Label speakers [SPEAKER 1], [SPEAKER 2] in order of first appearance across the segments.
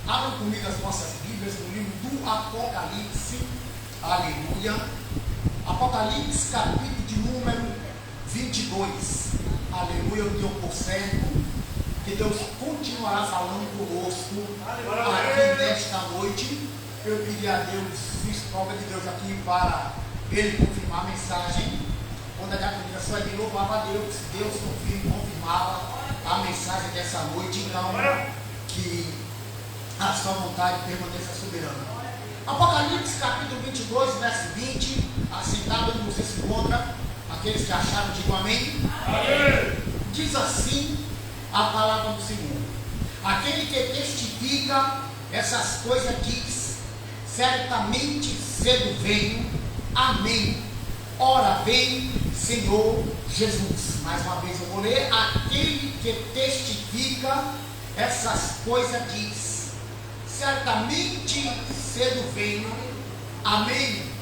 [SPEAKER 1] Abram comigo as nossas Bíblias no livro do Apocalipse. Aleluia. Apocalipse, capítulo de número 22. Aleluia. Eu tenho por certo que Deus continuará falando conosco aqui nesta noite. Eu pedi a Deus, fiz prova de Deus aqui para Ele confirmar a mensagem. Quando a diaconia só de louvava a Deus, Deus confirmava a mensagem dessa noite. Então, que a sua vontade permaneça soberana. Apocalipse capítulo 22, verso 20. Assentado onde você se encontra, aqueles que acharam, digam amém. Amém. Diz assim a palavra do Senhor: aquele que testifica essas coisas diz: certamente cedo venho. Amém. Ora vem, Senhor Jesus. Mais uma vez eu vou ler: aquele que testifica essas coisas diz: certamente cedo venho. Amém.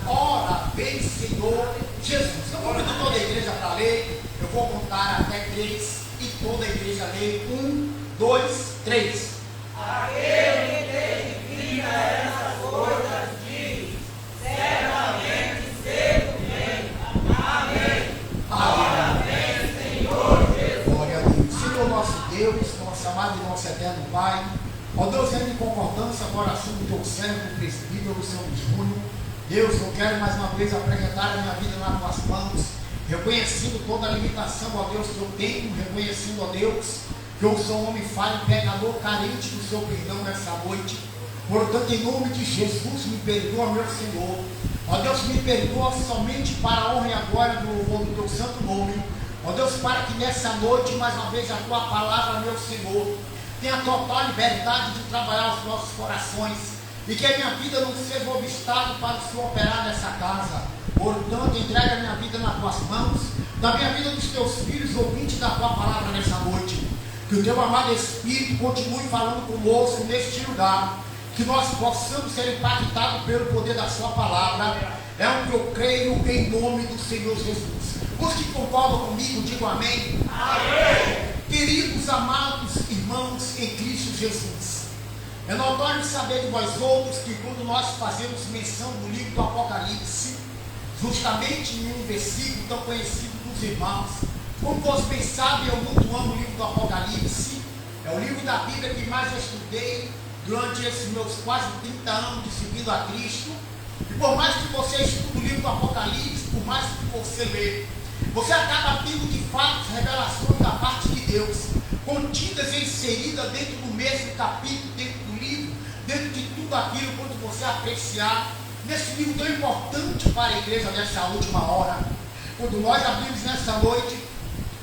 [SPEAKER 1] Ora vem, Senhor Jesus. Eu vou pedir toda a igreja para ler. Eu vou contar até 3 e toda a igreja lê. 1, 2, 3.
[SPEAKER 2] Aquele que testifica essas coisas diz: certamente cedo vem. Amém. Ora vem, Senhor Jesus.
[SPEAKER 1] Glória a Deus. Senhor nosso Deus, nosso amado e nosso eterno Pai, ó Deus, em concordância com a oração do teu servo, o presbítero, o Senhor Júnior. Deus, eu quero mais uma vez apresentar a minha vida nas tuas mãos, reconhecendo toda a limitação, ó Deus, que eu tenho, reconhecendo, ó Deus, que eu sou um homem falho, pecador, carente do seu perdão nessa noite. Portanto, em nome de Jesus, me perdoa, meu Senhor. Ó Deus, me perdoa somente para a honra e a glória do louvor do teu santo nome. Ó Deus, para que nessa noite, mais uma vez, a tua palavra, meu Senhor, tenha total liberdade de trabalhar os nossos corações. E que a minha vida não seja um obstáculo para o Senhor operar nessa casa. Portanto, entrega a minha vida nas tuas mãos, da minha vida dos teus filhos, ouvintes da tua palavra nessa noite. Que o teu amado Espírito continue falando conosco neste lugar. Que nós possamos ser impactados pelo poder da sua palavra. É o que eu creio em nome do Senhor Jesus. Os que concordam comigo, digam amém. Amém. Queridos amados irmãos em Cristo Jesus, é notório saber de vós outros que quando nós fazemos menção do livro do Apocalipse, justamente em um versículo tão conhecido dos irmãos, como vocês bem sabem, eu muito amo o livro do Apocalipse. É o livro da Bíblia que mais eu estudei durante esses meus quase 30 anos de seguindo a Cristo. E por mais que você estude o livro do Apocalipse, por mais que você lê, você acaba tendo de fato revelações da parte de Deus, contidas e inseridas dentro do mesmo capítulo, dentro do livro, dentro de tudo aquilo, quando você apreciar nesse livro tão importante para a igreja nessa última hora. Quando nós abrimos nessa noite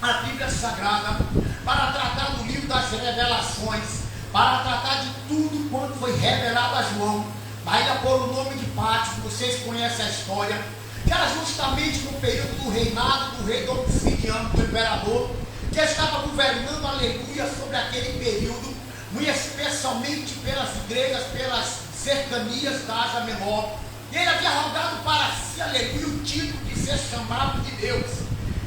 [SPEAKER 1] a Bíblia Sagrada para tratar do livro das revelações, para tratar de tudo quanto foi revelado a João, ainda por o nome de Pátio, vocês conhecem a história, que era justamente no período do reinado do rei Domiciano, do imperador, que estava governando, aleluia, sobre aquele período, muito especialmente pelas igrejas, pelas cercanias da Ásia Menor. E ele havia rogado para si, aleluia, o título de ser chamado de Deus.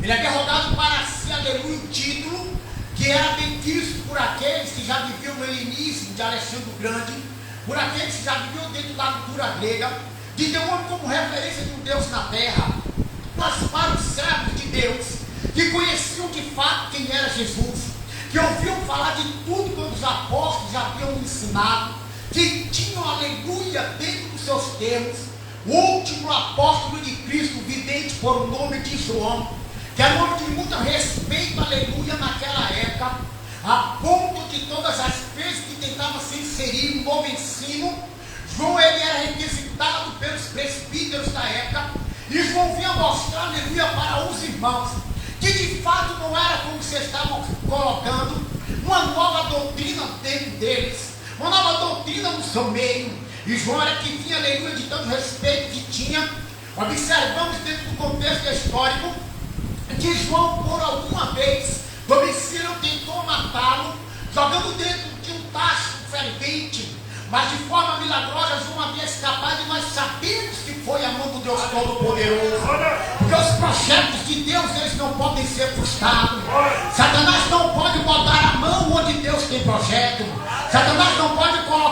[SPEAKER 1] Ele havia rogado para si, aleluia, o título que era bem visto por aqueles que já viviam no helenismo de Alexandre o Grande, por aqueles que já viviam dentro da cultura grega, de ter um homem como referência de um Deus na terra. Mas para os servos de Deus, que conheciam de fato quem era Jesus, que ouviam falar de tudo quanto os apóstolos já haviam ensinado, que tinham, aleluia, dentro dos seus termos, o último apóstolo de Cristo, vidente por o nome de João, que era um homem de muito respeito, aleluia, naquela época, a ponto de todas as vezes que tentava se inserir no novo ensino, João ele era requisitado pelos presbíteros da época, e João vinha mostrar, aleluia, para os irmãos, que de fato não era como vocês estavam colocando, uma nova doutrina dentro deles, uma nova doutrina no seu meio. E João era que tinha, aleluia, de tanto respeito que tinha. Observamos dentro do contexto histórico que João, por alguma vez, Domiciano tentou matá-lo, jogando dentro de um tacho fervente, mas de forma milagrosa João havia escapado, e nós sabemos que foi a mão do Deus Todo-Poderoso, porque os projetos de Deus, eles não podem ser frustrados. Satanás não pode botar a mão onde Deus tem projeto. Satanás não pode colocar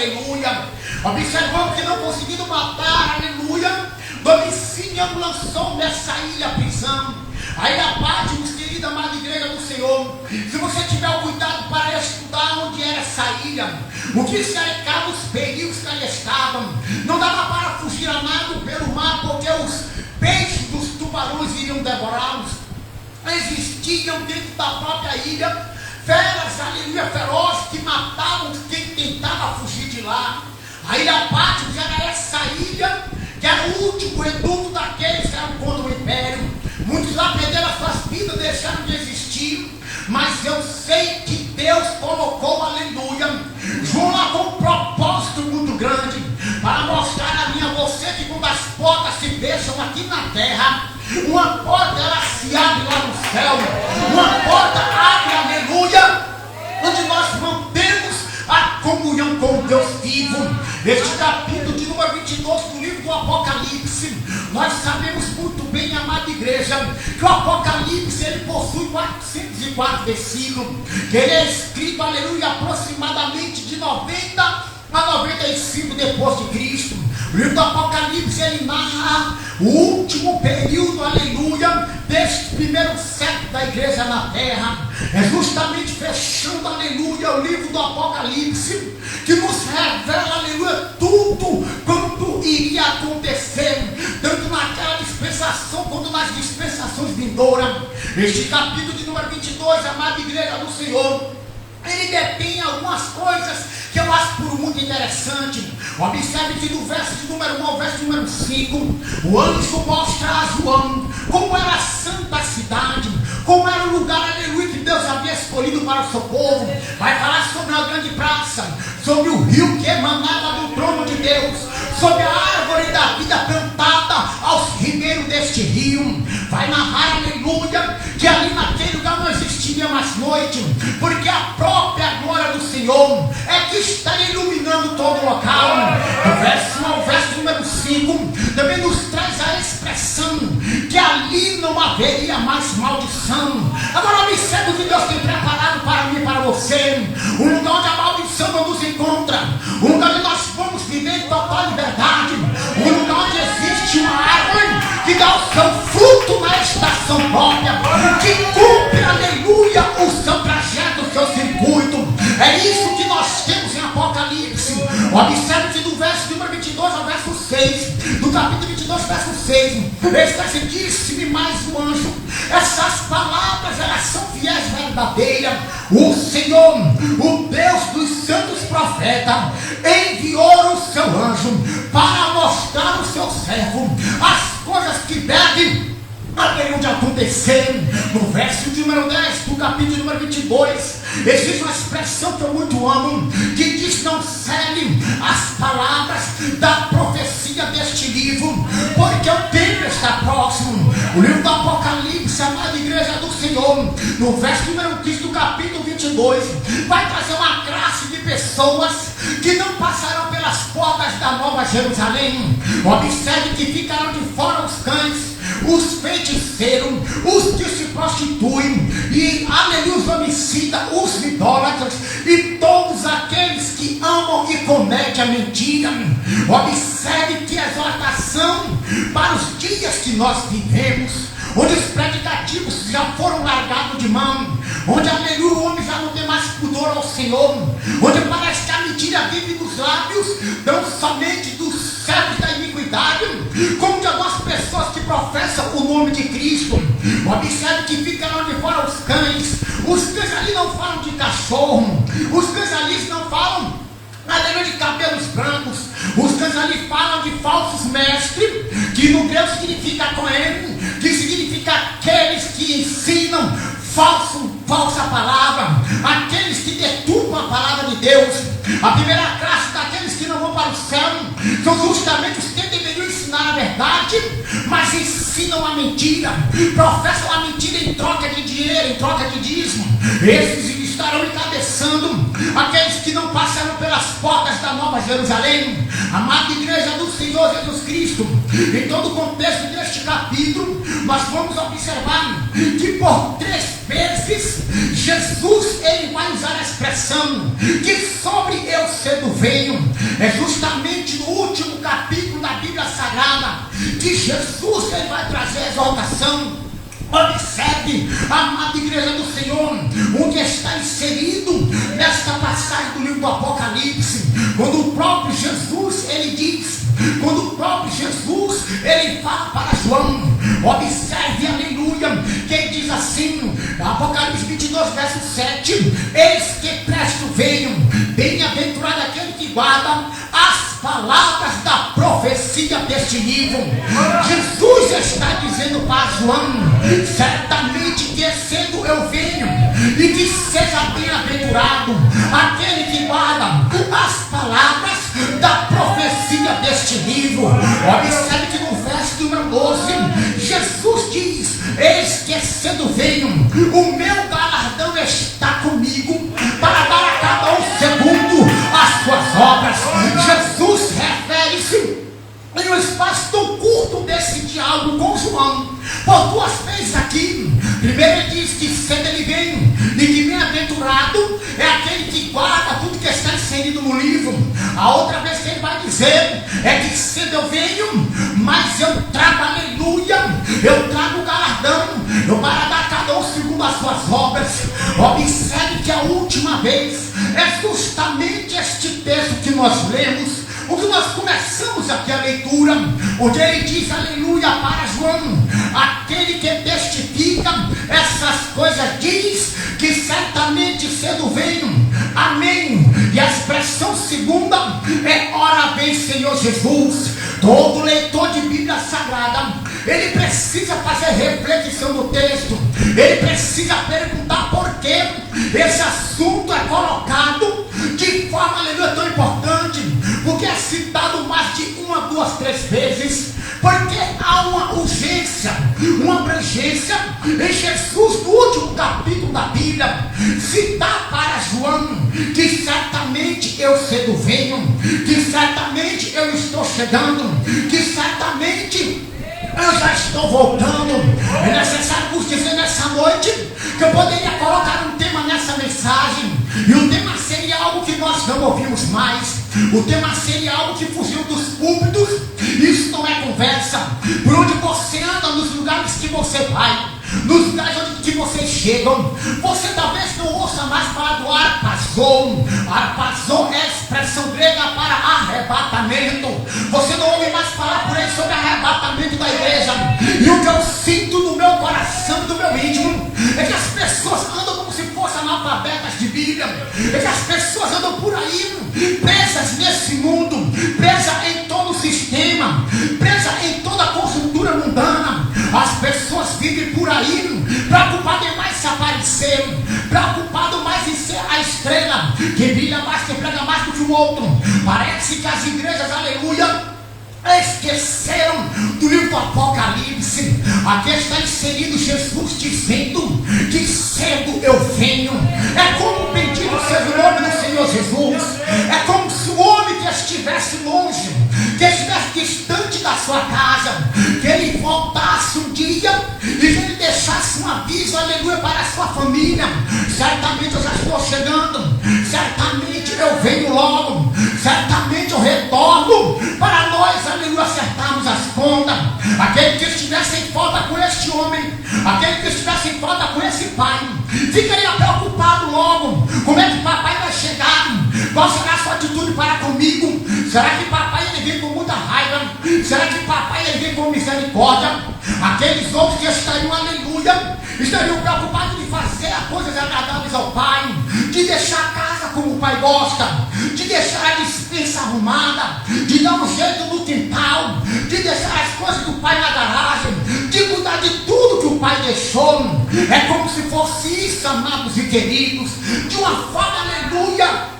[SPEAKER 1] aleluia. Observamos que não conseguiram matar, aleluia. Domiciliano lançou nessa ilha a prisão. A ilha Patmos, querida amada igreja do Senhor, se você tiver o cuidado para estudar onde era essa ilha, o que cercava os perigos que ali estavam, não dava para fugir a nado pelo mar, porque os peixes dos tubarões iriam devorá-los. Existiam dentro da própria ilha feras, aleluia, ferozes, que matavam quem tentava fugir de lá. A ilha Patmos era essa ilha que era o último reduto daqueles que eram contra o império. Muitos lá perderam as suas vidas, deixaram de existir, mas eu sei que Deus colocou, aleluia, João lá com um propósito muito grande, para mostrar a mim, a você, que quando as portas se fecham aqui na terra, uma porta ela se abre lá no céu, uma porta abre, aleluia, onde nós mantemos a comunhão com o Deus vivo. Este capítulo de número 22 do livro do Apocalipse, nós sabemos muito bem, amada igreja, que o Apocalipse ele possui 404 versículos, que ele é escrito, aleluia, aproximadamente de 90 a 95 depois de Cristo. O livro do Apocalipse ele narra o último período, aleluia, deste primeiro século da igreja na terra. É justamente fechando, aleluia, o livro do Apocalipse que nos revela, aleluia, tudo quanto iria acontecer, tanto naquela dispensação quanto nas dispensações vindouras. Este capítulo de número 22, amada igreja do Senhor, ele detém algumas coisas que eu acho por muito interessante. Observe que do verso de número 1 ao verso de número 5, o anjo mostra a João como era a santa cidade, como era o lugar, aleluia, que Deus havia escolhido para o seu povo. Vai falar sobre a grande praça, sobre o rio que emanava do trono de Deus, sobre a árvore da vida plantada aos ribeiros deste rio. Vai narrar, aleluia, que ali naquele lugar não existiria mais noite, porque a própria glória do Senhor é que está iluminando todo o local. Do verso 1 ao verso número 5 também nos traz a expressão que ali não haveria mais maldição. Agora observe o que Deus tem preparado para mim e para você, um lugar onde a maldição não nos encontra, um lugar onde nós vamos viver em total liberdade, um lugar onde existe uma árvore que dá o seu fruto na estação própria, que cumpre, aleluia, o seu trajeto, o seu circuito. É isso que nós temos em Apocalipse. Observe que do verso número 22 ao verso 6, do capítulo 22, verso 6, está assim: disse-me mais o anjo, essas palavras elas são fiéis e verdadeiras. O Senhor, o Deus dos santos profetas, enviou o seu anjo para mostrar ao seu servo as coisas que devem haveriam de acontecer. No verso de número 10 do capítulo número 22, existe uma expressão que eu muito amo, que diz: não cele as palavras da profecia deste livro, porque o tempo está próximo. O livro do Apocalipse, amada igreja do Senhor, no verso número 15 do capítulo 22, vai trazer uma classe de pessoas que não passarão pelas portas da Nova Jerusalém. Observe que ficarão de fora os cães, os feiticeiros, os que se prostituem, e, aleluia, os homicidas, os idólatras e todos aqueles que amam e cometem a mentira. Observe que exortação para os dias que nós vivemos, onde os predicativos já foram largados de mão, onde, aleluia, o homem já não tem mais pudor ao Senhor, onde parece que a mentira vive nos lábios, não somente dos servos da iniquidade, como de algumas pessoas que professam o nome de Cristo. Observe que ficarão de fora os cães. Os cães ali não falam de cachorro, os cães ali não falam, aleluia, de cabelos brancos. Os cães ali falam de falsos mestres, que no grego significa cohen, que significa aqueles que ensinam falsa palavra, aqueles que deturpam a palavra de Deus. A primeira classe daqueles que não vão para o céu são justamente os que deveriam ensinar a verdade, mas ensinam a mentira, professam a mentira em troca de dinheiro, em troca de dízimo. Esses estarão encabeçando aqueles que não passaram pelas portas da Nova Jerusalém. Amada igreja do Senhor Jesus Cristo, em todo o contexto deste capítulo, nós vamos observar que por 3 vezes Jesus, ele vai usar a expressão que sobre eu cedo venho. É justamente no último capítulo da Bíblia Sagrada que Jesus, ele vai trazer a exaltação. Observe, amada igreja do Senhor, onde está inserido nesta passagem do livro do Apocalipse, quando o próprio Jesus, ele diz, quando o próprio Jesus, ele fala para João, observe, aleluia, que ele diz assim, Apocalipse 22, verso 7, eis que presto venho, bem-aventurado aquele que guarda as palavras da profecia deste livro. Jesus está dizendo para João, certamente que cedo eu venho, e que seja bem-aventurado aquele que guarda as palavras da profecia deste livro. Observe que no verso número 12, Jesus diz, eis que cedo venho, o meu galardão está comigo, para dar a cada um segundo as suas obras. Jesus refere-se em um espaço tão curto desse diálogo com João, por duas vezes aqui. Primeiro ele diz que cedo ele vem, e que bem-aventurado é aquele que guarda tudo que está inserido no livro. A outra vez que ele vai dizer é que cedo eu venho, mas eu trago, aleluia, eu trago o galardão, eu para dar cada um segundo as suas obras. Observe que a última vez é justamente este texto que nós lemos, o que nós começamos aqui a leitura, onde ele diz, aleluia, para João, aquele que testifica essas coisas diz que certamente cedo venho, amém. E a expressão segunda é, ora vem Senhor Jesus. Todo leitor de Bíblia Sagrada, ele precisa fazer reflexão no texto, ele precisa perguntar por que esse assunto é colocado de forma, aleluia, tão importante, porque é citado mais de uma, duas, três vezes, porque há uma urgência, uma abrangência em Jesus, no último capítulo da Bíblia, citar para João que certamente eu cedo venho, que certamente eu estou chegando, que certamente eu já estou voltando. É necessário vos dizer nessa noite que eu poderia colocar um tema nessa mensagem, e o tema seria algo que nós não ouvimos mais, o tema seria algo que fugiu dos púlpitos. Isso não é conversa. Por onde você anda, nos lugares que você vai, nos lugares onde que vocês chegam, você talvez não ouça mais falar do arpazon. Arpazon é a expressão grega para arrebatamento. Você não ouve mais falar por aí sobre arrebatamento da igreja. E o que eu sinto no meu coração, no meu íntimo, é que as pessoas andam como se fossem analfabetas de Bíblia, é que as pessoas andam por aí presas nesse mundo, presas em todo o sistema, presas em toda a conjuntura mundana. As pessoas vivem por aí preocupadas em mais se aparecer, preocupadas mais em ser a estrela que brilha mais, que prega mais do que o outro. Parece que as igrejas, aleluia, esqueceram do livro do Apocalipse. Aqui está inserido Jesus dizendo que cedo eu venho. É como bendito seja o nome do Senhor Jesus. É como se o homem que estivesse longe, que estivesse distante da sua casa, que ele voltasse um dia e que ele deixasse um aviso, aleluia, para a sua família: certamente eu já estou chegando, certamente eu venho logo, certamente eu retorno, para nós, aleluia, acertarmos as contas. Aquele que estivesse em falta com este homem, aquele que estivesse em falta com esse pai, ficaria preocupado logo: como é que papai vai chegar? Qual será a sua atitude para comigo? Será que papai ele vem com muita raiva? Será que papai ele vem com misericórdia? Aqueles outros que estariam, aleluia, estariam preocupados de fazer as coisas agradáveis ao pai, de deixar a casa como o pai gosta, de deixar a despensa arrumada, de dar um jeito no quintal, de deixar as coisas do pai na garagem, de cuidar de tudo que o pai deixou. É como se fosse isso, amados e queridos, de uma forma, aleluia,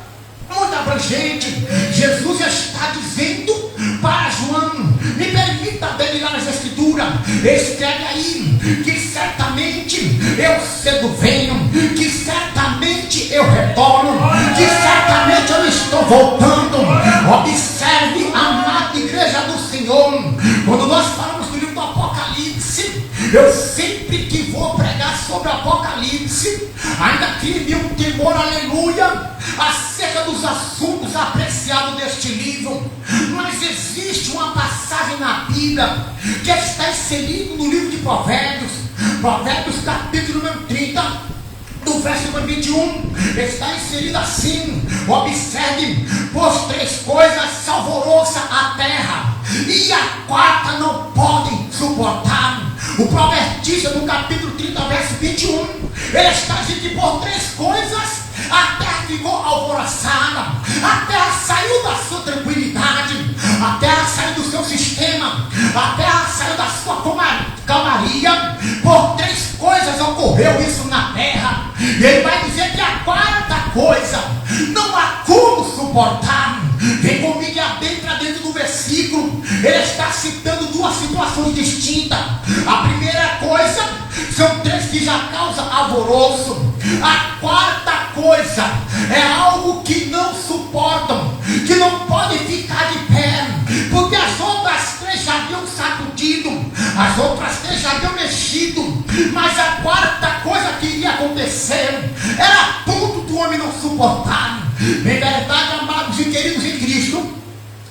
[SPEAKER 1] muito abrangente. Jesus está dizendo para João, me permita ver lá nas escrituras, escreve aí, que certamente eu cedo venho, que certamente eu retorno, que certamente eu estou voltando. Observe, amada igreja do Senhor, quando nós falamos do livro do Apocalipse, eu sempre que vou pregar sobre o Apocalipse, ainda cria um temor, aleluia, acerca dos assuntos apreciados deste livro. Mas existe uma passagem na Bíblia que está inserida no livro de Provérbios, Provérbios capítulo número 30, do verso 21, está inserido assim: observe, pois 3 coisas alvoroçam a terra, e a quarta não podem suportar. O provertista no capítulo 30, verso 21, ele está dizendo que por 3 coisas a terra ficou alvoroçada, a terra saiu da sua tranquilidade, a terra saiu do seu sistema, a terra saiu da sua calmaria. Por 3 coisas ocorreu isso na terra. E ele vai dizer que a quarta coisa não há como suportar. Vem comigo e adentra dentro do versículo. Ele está citando 2 situações distintas. A primeira coisa são 3 que já causam alvoroço. A quarta coisa é algo que não suportam, que não podem ficar de pé, porque as outras 3 já haviam sacudido, as outras 3 já haviam mexido, mas a quarta coisa que iria acontecer era a ponto do homem não suportar. Em verdade, amados e queridos em Cristo,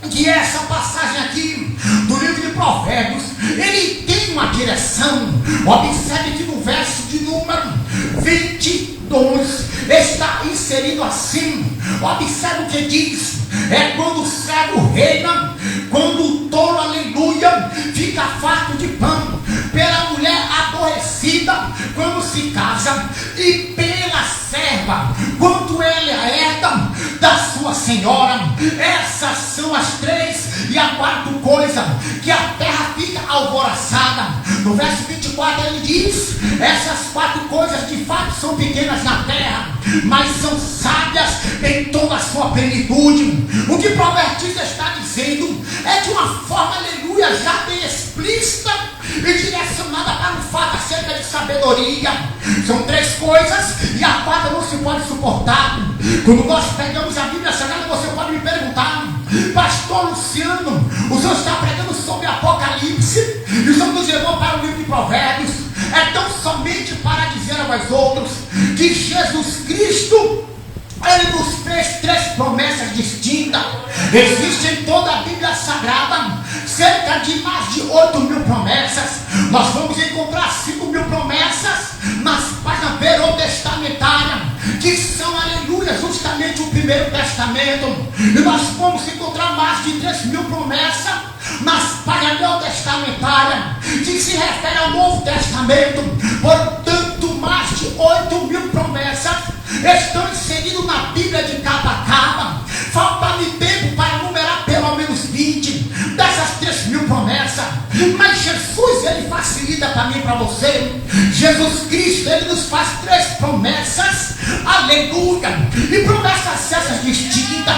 [SPEAKER 1] que essa passagem aqui do livro de Provérbios, ele tem uma direção. Observe que no verso de número 22 está inserido assim. Observe o que diz: é quando o cego reina, quando o tolo, aleluia, fica farto de pão, pela mulher aborrecida quando se casa, e pela serva quando ela herda da sua senhora. Essas são as 3. E a quarta coisa, que a terra fica alvoroçada. No verso 24 ele diz: essas 4 coisas de fato são pequenas na terra, mas são sábias em toda a sua plenitude. O que o provertista está dizendo é de uma forma, aleluia, já bem explícita e direcionada para um fato acerca de sabedoria. São 3 coisas e a quarta não se pode suportar. Quando nós pegamos a Bíblia Sagrada, você pode me perguntar: pastor Luciano, o senhor está pregando sobre Apocalipse e o senhor nos levou para o livro de Provérbios? É tão somente para dizer a vós outros que Jesus Cristo, ele nos fez 3 promessas distintas. Existem em toda a Bíblia Sagrada cerca de mais de 8.000 promessas. Nós vamos encontrar 5.000 promessas nas páginas verotestamentárias, que são, aleluia, justamente o Primeiro Testamento. E nós vamos encontrar mais de 3.000 promessas nas páginas neotestamentárias, que se refere ao Novo Testamento. Portanto, mais de 8.000 promessas estão inseridas na Bíblia de cabo a cabo. Falta-me tempo para numerar pelo menos 20 dessas 3.000 promessas, mas Jesus, ele facilita para mim e para você. Jesus Cristo, ele nos faz 3 promessas, aleluia, e promessas essas distintas.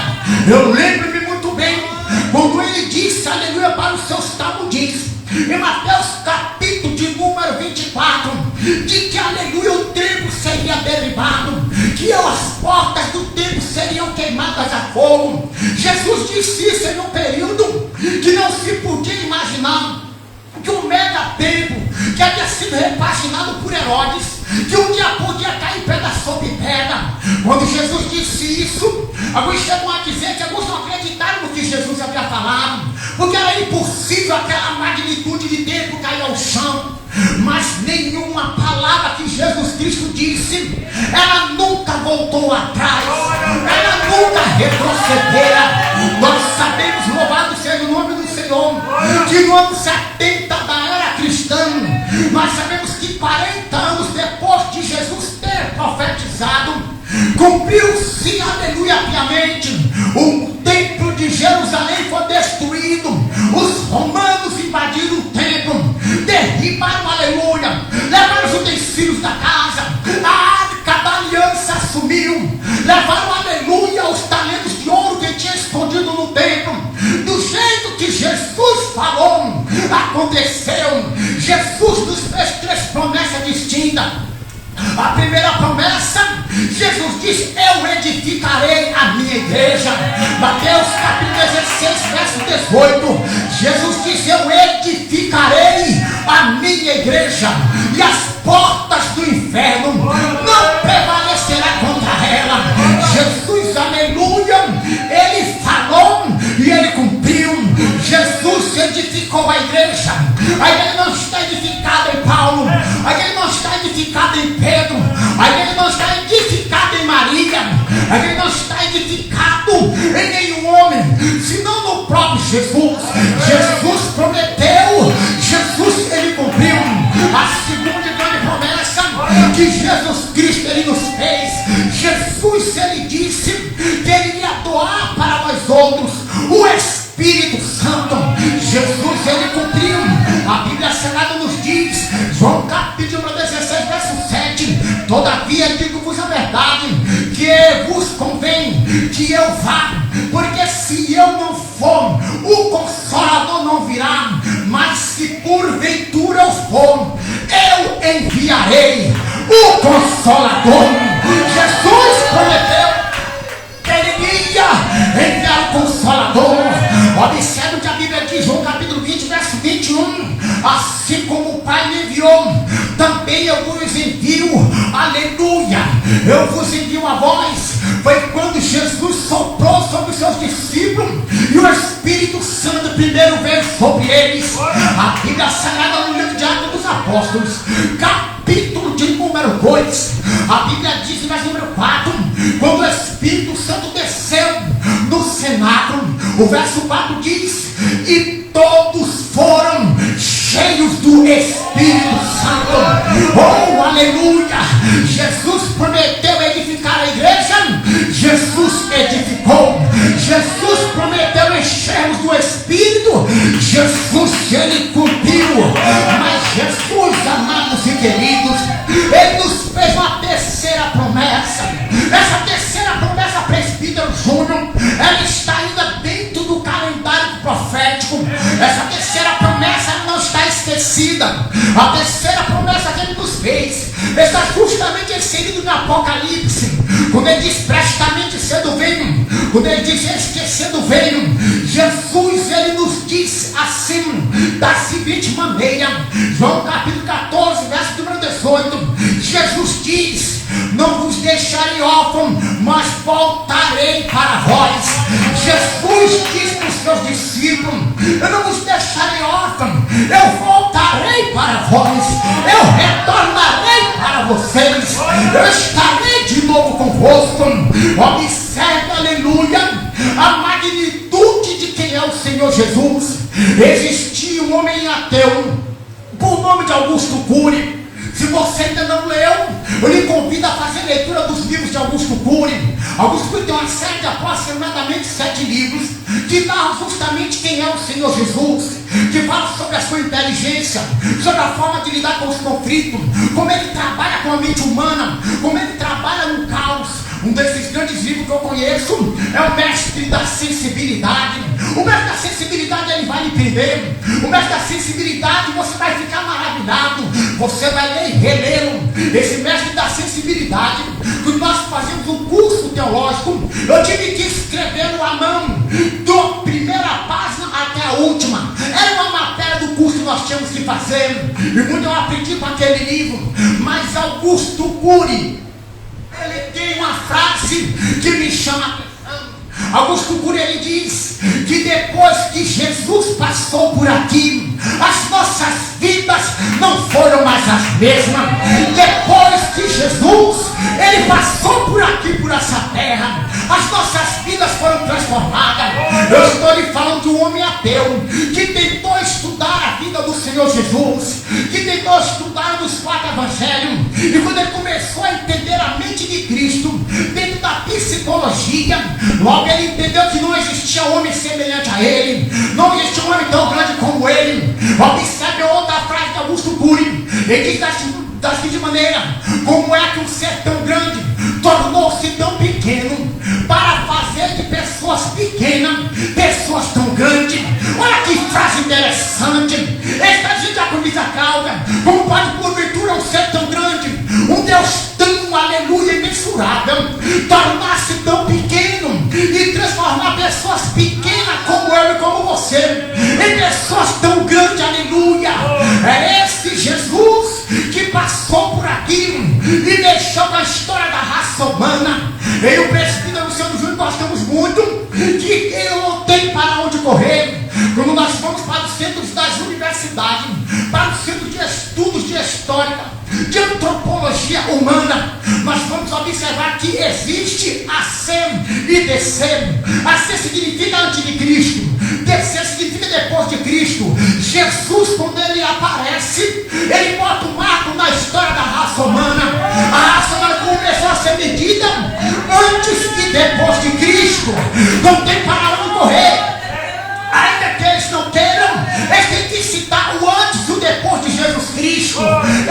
[SPEAKER 1] Eu lembro-me muito bem quando ele disse, aleluia, para os seus talmudins, em Mateus capítulo de número 24, de que, aleluia, o templo seria derribado, que as portas do templo seriam queimadas a fogo. Jesus disse isso em um período que não se podia imaginar, que o mega templo, que havia sido repaginado por Herodes, que um dia podia cair pedra sobre pedra. Quando Jesus disse isso, alguns chegam a dizer que alguns não acreditaram no que Jesus havia falado, porque era impossível aquela magnitude de templo cair ao chão. Mas nenhuma palavra que Jesus Cristo disse, ela nunca voltou atrás, ela nunca retrocedera. Nós sabemos, louvado seja o nome do Senhor, que no ano 70 da era cristã, nós sabemos que 40 anos depois de Jesus ter profetizado, cumpriu-se, aleluia, piamente. O templo de Jerusalém foi destruído, os romanos invadiram o templo, derribaram, aleluia, levaram os utensílios da casa, a arca da aliança sumiu, levaram, aleluia, os talentos de ouro que tinha escondido no templo. Do jeito que Jesus falou, aconteceu. Jesus nos fez 3 promessas distintas. A primeira promessa, Jesus diz: eu edificarei a minha igreja. Mateus capítulo 16, verso 18. Jesus diz: eu edificarei a minha igreja, e as portas do inferno inferno não prevalecerá contra ela. Jesus, aleluia, ele falou e ele cumpriu. Jesus edificou a igreja. A igreja não está edificada em Paulo, a igreja não está edificada em Pedro, a igreja não está edificada em Maria, a igreja não está edificada em nenhum homem, senão no próprio Jesus. Jesus prometeu, Jesus ele cumpriu. A segunda grande promessa que Jesus Cristo ele nos fez, Jesus ele disse que ele ia doar para nós outros o Espírito Santo. Jesus ele cumpriu. A Bíblia Sagrada nos diz, João capítulo 16 verso 7: todavia digo-vos a verdade, que vos convém que eu vá, porque se eu não for, o Consolador não virá, mas se porventura eu for, eu enviarei o Consolador. Jesus prometeu que ele ia enviar o Consolador. Observe o que a Bíblia diz, João capítulo 20 verso 21: assim como o Pai me enviou, também eu vos envio. Aleluia, eu vos envio a vós. Foi quando Jesus soprou sobre os seus discípulos e o Espírito Santo primeiro veio sobre eles. A Bíblia Sagrada no livro de Atos dos Apóstolos, capítulo de número 2, a Bíblia diz no verso número 4, quando o Espírito Santo desceu no cenáculo, o verso 4 diz: e todos foram cheios do Espírito Santo. Oh, aleluia! Jesus prometeu edificar a igreja, Jesus edificou. Jesus prometeu enchermos do Espírito, Jesus ele cumpriu. Mas Jesus, amados e queridos, ele nos fez uma terceira promessa. Essa terceira promessa, presbítero Júnior, ela está ainda dentro do calendário profético. Essa terceira promessa não está esquecida. A terceira promessa que ele nos fez está justamente inserida no Apocalipse, quando ele diz: prestamente cedo venho. Quando ele diz: esquecendo venho, Jesus ele nos diz assim, da seguinte maneira, João capítulo 14 verso número 18, Jesus diz: não vos deixarei órfão, mas voltarei para vós. Jesus diz para os seus discípulos: eu não vos deixarei órfão, eu voltarei para vós, eu retornarei para vocês, eu estarei de novo convosco. Observe, aleluia, a magnitude de quem é o Senhor Jesus. Existia um homem ateu por nome de Augusto Cury. Se você ainda não leu, eu lhe convido a fazer leitura dos livros de Augusto Cury. Augusto Cury tem uma série de aproximadamente 7 livros que narram justamente quem é o Senhor Jesus, que fala sobre a sua inteligência, sobre a forma de lidar com os conflitos, como ele trabalha com a mente humana, como ele trabalha no caos. Um desses grandes livros que eu conheço é o Mestre da Sensibilidade. O Mestre da Sensibilidade ele vai lhe prender. O Mestre da Sensibilidade você vai ficar maravilhado. Você vai ler e relê-lo. Esse Mestre da Sensibilidade, que nós fazemos um curso teológico, eu tive que escrevê-lo à mão, da primeira página até a última. Era uma matéria do curso que nós tínhamos que fazer, e muito eu aprendi com aquele livro. Mas Augusto Cury, ele tem uma frase que me chama a atenção. Augusto Cury ele diz que depois que Jesus passou por aqui, as nossas vidas não foram mais as mesmas. Depois que Jesus ele passou por aqui, por essa terra, as nossas vidas foram transformadas. Eu estou lhe falando de um homem ateu que tentou estudar a vida do Senhor Jesus, que tentou estudar os 4 evangelhos, e quando ele começou a entender a mente de Cristo dentro da psicologia, logo ele entendeu que não existia homem semelhante a ele, não existia um homem tão grande como ele. Observe outra frase de Augusto Cury. Ele diz da seguinte maneira: como é que um ser tão grande tornou-se tão pequeno para fazer de pessoas pequenas pessoas tão grandes? Olha que frase interessante. Esta gente aproveita calma. Como pode porventura um ser tão grande, um Deus tão, aleluia, imensurável, tornar-se tão pequeno e transformar pessoas pequenas como eu e como você em pessoas tão grandes, aleluia? É esse Jesus que passou por aqui humana. Eu e o presbítero Luciano Júnior gostamos muito que eu não tenho para onde correr. Quando nós vamos para os centros das universidades, para o centro de estudos de história, de antropologia humana, nós vamos observar que existe AC e DC. AC significa antes de Cristo, DC significa depois de Cristo. Jesus, quando ele aparece, ele bota um marco na história da raça humana. A raça humana começou a ser medida antes e depois de Cristo. Não tem para onde correr. Ainda que eles não queiram, eles têm que citar o antes e o depois de Jesus Cristo.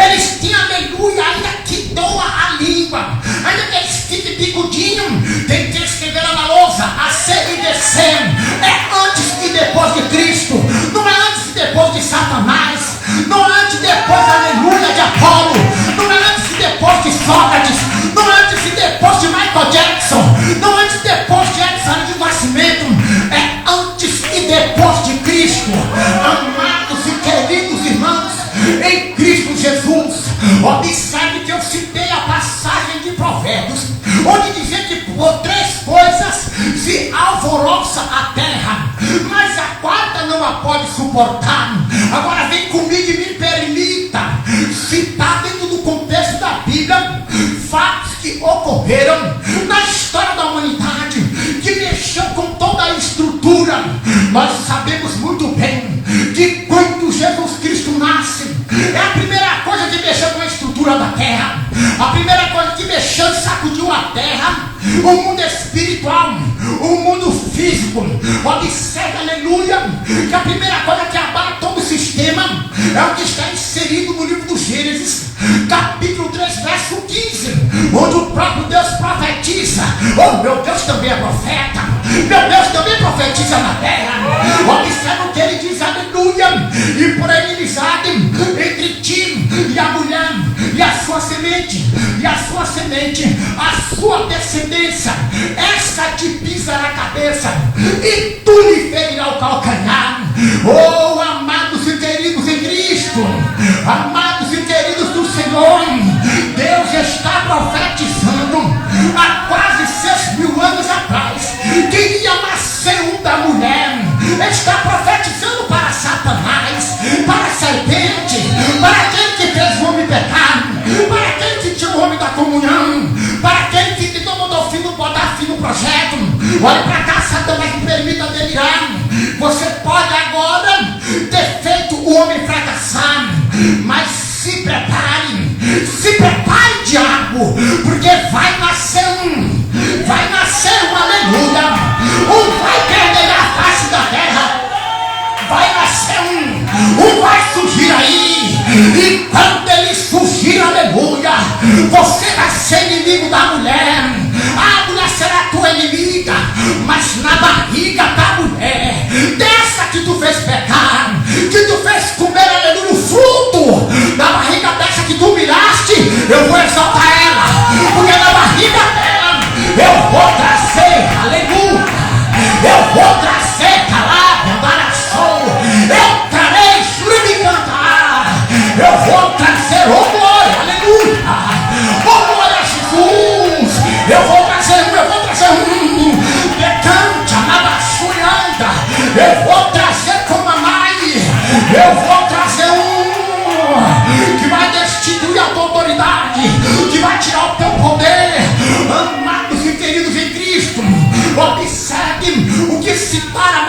[SPEAKER 1] Eles têm aleluia, ainda que doa a língua, ainda que eles fiquem bigudinho, tem que escrever lá na lousa, AC e DC. É antes e depois de Cristo. Não é antes e depois de Satanás. Não é antes e depois, aleluia, de Apolo. Não é antes e depois de Sócrates. Não é antes e depois de Michael Jackson. Não é antes e depois de Edson de Nascimento. É antes e depois de Cristo. Amados e queridos irmãos em Cristo Jesus, observe que eu citei a passagem de Provérbios, onde dizia que por 3 coisas se alvoroça a terra, mas a quarta não a pode suportar. Agora vem comigo e me permita citar dentro do contexto da Bíblia fatos que ocorreram na história da humanidade, que mexeu com toda a estrutura. Nós sabemos muito bem que quando Jesus Cristo nasce, é a primeira coisa que mexeu com a estrutura da terra. A primeira coisa que mexeu e sacudiu a terra, o mundo espiritual, o mundo físico. Observe, aleluia, que a primeira coisa que abala todo o sistema é o que está inserido no livro do Gênesis, capítulo 3, verso 15, onde o próprio Deus profetiza. Oh, meu Deus também é profeta, meu Deus também profetiza na terra. Observe o que ele diz, aleluia, e por inimizade entre ti e a mulher, e a sua semente, e a sua semente, a sua descendência, essa te pisará a cabeça, e tu lhe ferirá o calcanhar. Oh, amados e queridos em Cristo, amados e queridos do Senhor, Deus está profetizando há quase 6.000 anos atrás que ia nascer da mulher. Está profetizando para Satanás, para a serpente, para aquele que fez o homem pecar, para aquele que tinha o homem da comunhão, para aquele que tentou botar fim no projeto. Olha para cá, Satanás, me permita delirar. Você pode agora ter feito o homem fracassar, mas se prepare, diabo, porque vai nascer um aleluia, vai perder a face da terra, vai nascer vai surgir aí, e quando ele surgir, aleluia, você vai ser inimigo da mulher. A mulher será tua inimiga, mas na barriga da mulher, dessa que tu fez pecar, que tu fez comer, aleluia, o fruto da barriga dessa que tu miraste, eu vou exaltar ela, porque na barriga dela eu vou trazer, aleluia, eu vou trazer calada, embaraçou, eu trarei cantar, eu vou trazer, oh glória, aleluia, oh glória a Jesus, eu vou trazer decante, anabaçurianda, eu vou trazer como a mãe, eu vou trazer que vai destituir a tua autoridade, que vai tirar o teu poder. Amados e queridos em Cristo, observe o que citara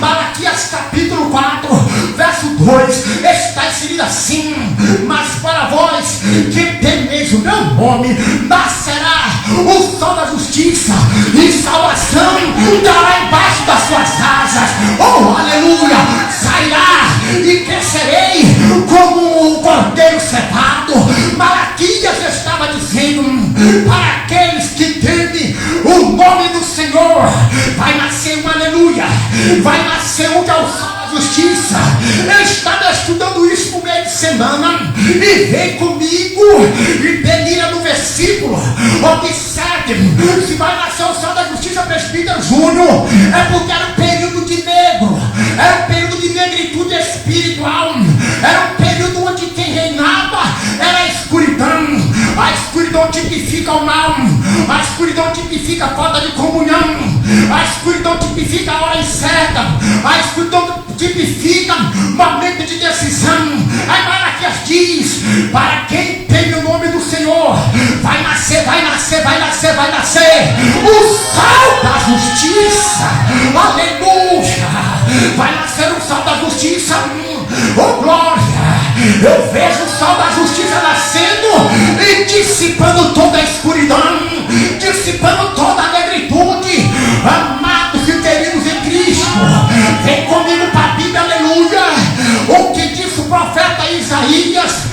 [SPEAKER 1] Malaquias capítulo 4, verso 2, está escrito assim: mas para vós que temeis o meu nome, nascerá o sol da justiça, e salvação dará embaixo das suas asas. Oh, aleluia! Sairá e crescerei como um cordeiro cevado. Malaquias estava dizendo para aqueles que temem o nome do Senhor, vai nascer um aleluia, vai nascer um que é o sol da justiça. Eu estava estudando isso no meio de semana e vem comigo e delira no versículo. Observe, se vai nascer o sol da justiça, presbítero Júnior, é porque era um período de negro, era um período de negritude espiritual, era um período onde quem reinava era a escuridão escuridão tipifica o mal, a escuridão tipifica a falta de comunhão, a escuridão tipifica a hora incerta, a escuridão tipifica momento de decisão. Aí Malaquias diz: para quem teme o nome do Senhor, vai nascer, vai nascer, vai nascer, vai nascer o sol da justiça. Aleluia! Vai nascer o sol da justiça. Oh glória! Eu vejo o sol da justiça nascendo e dissipando toda a escuridão, dissipando toda a negritude. Amados e queridos em Cristo, vem comigo para a Bíblia, aleluia. O que diz o profeta Isaías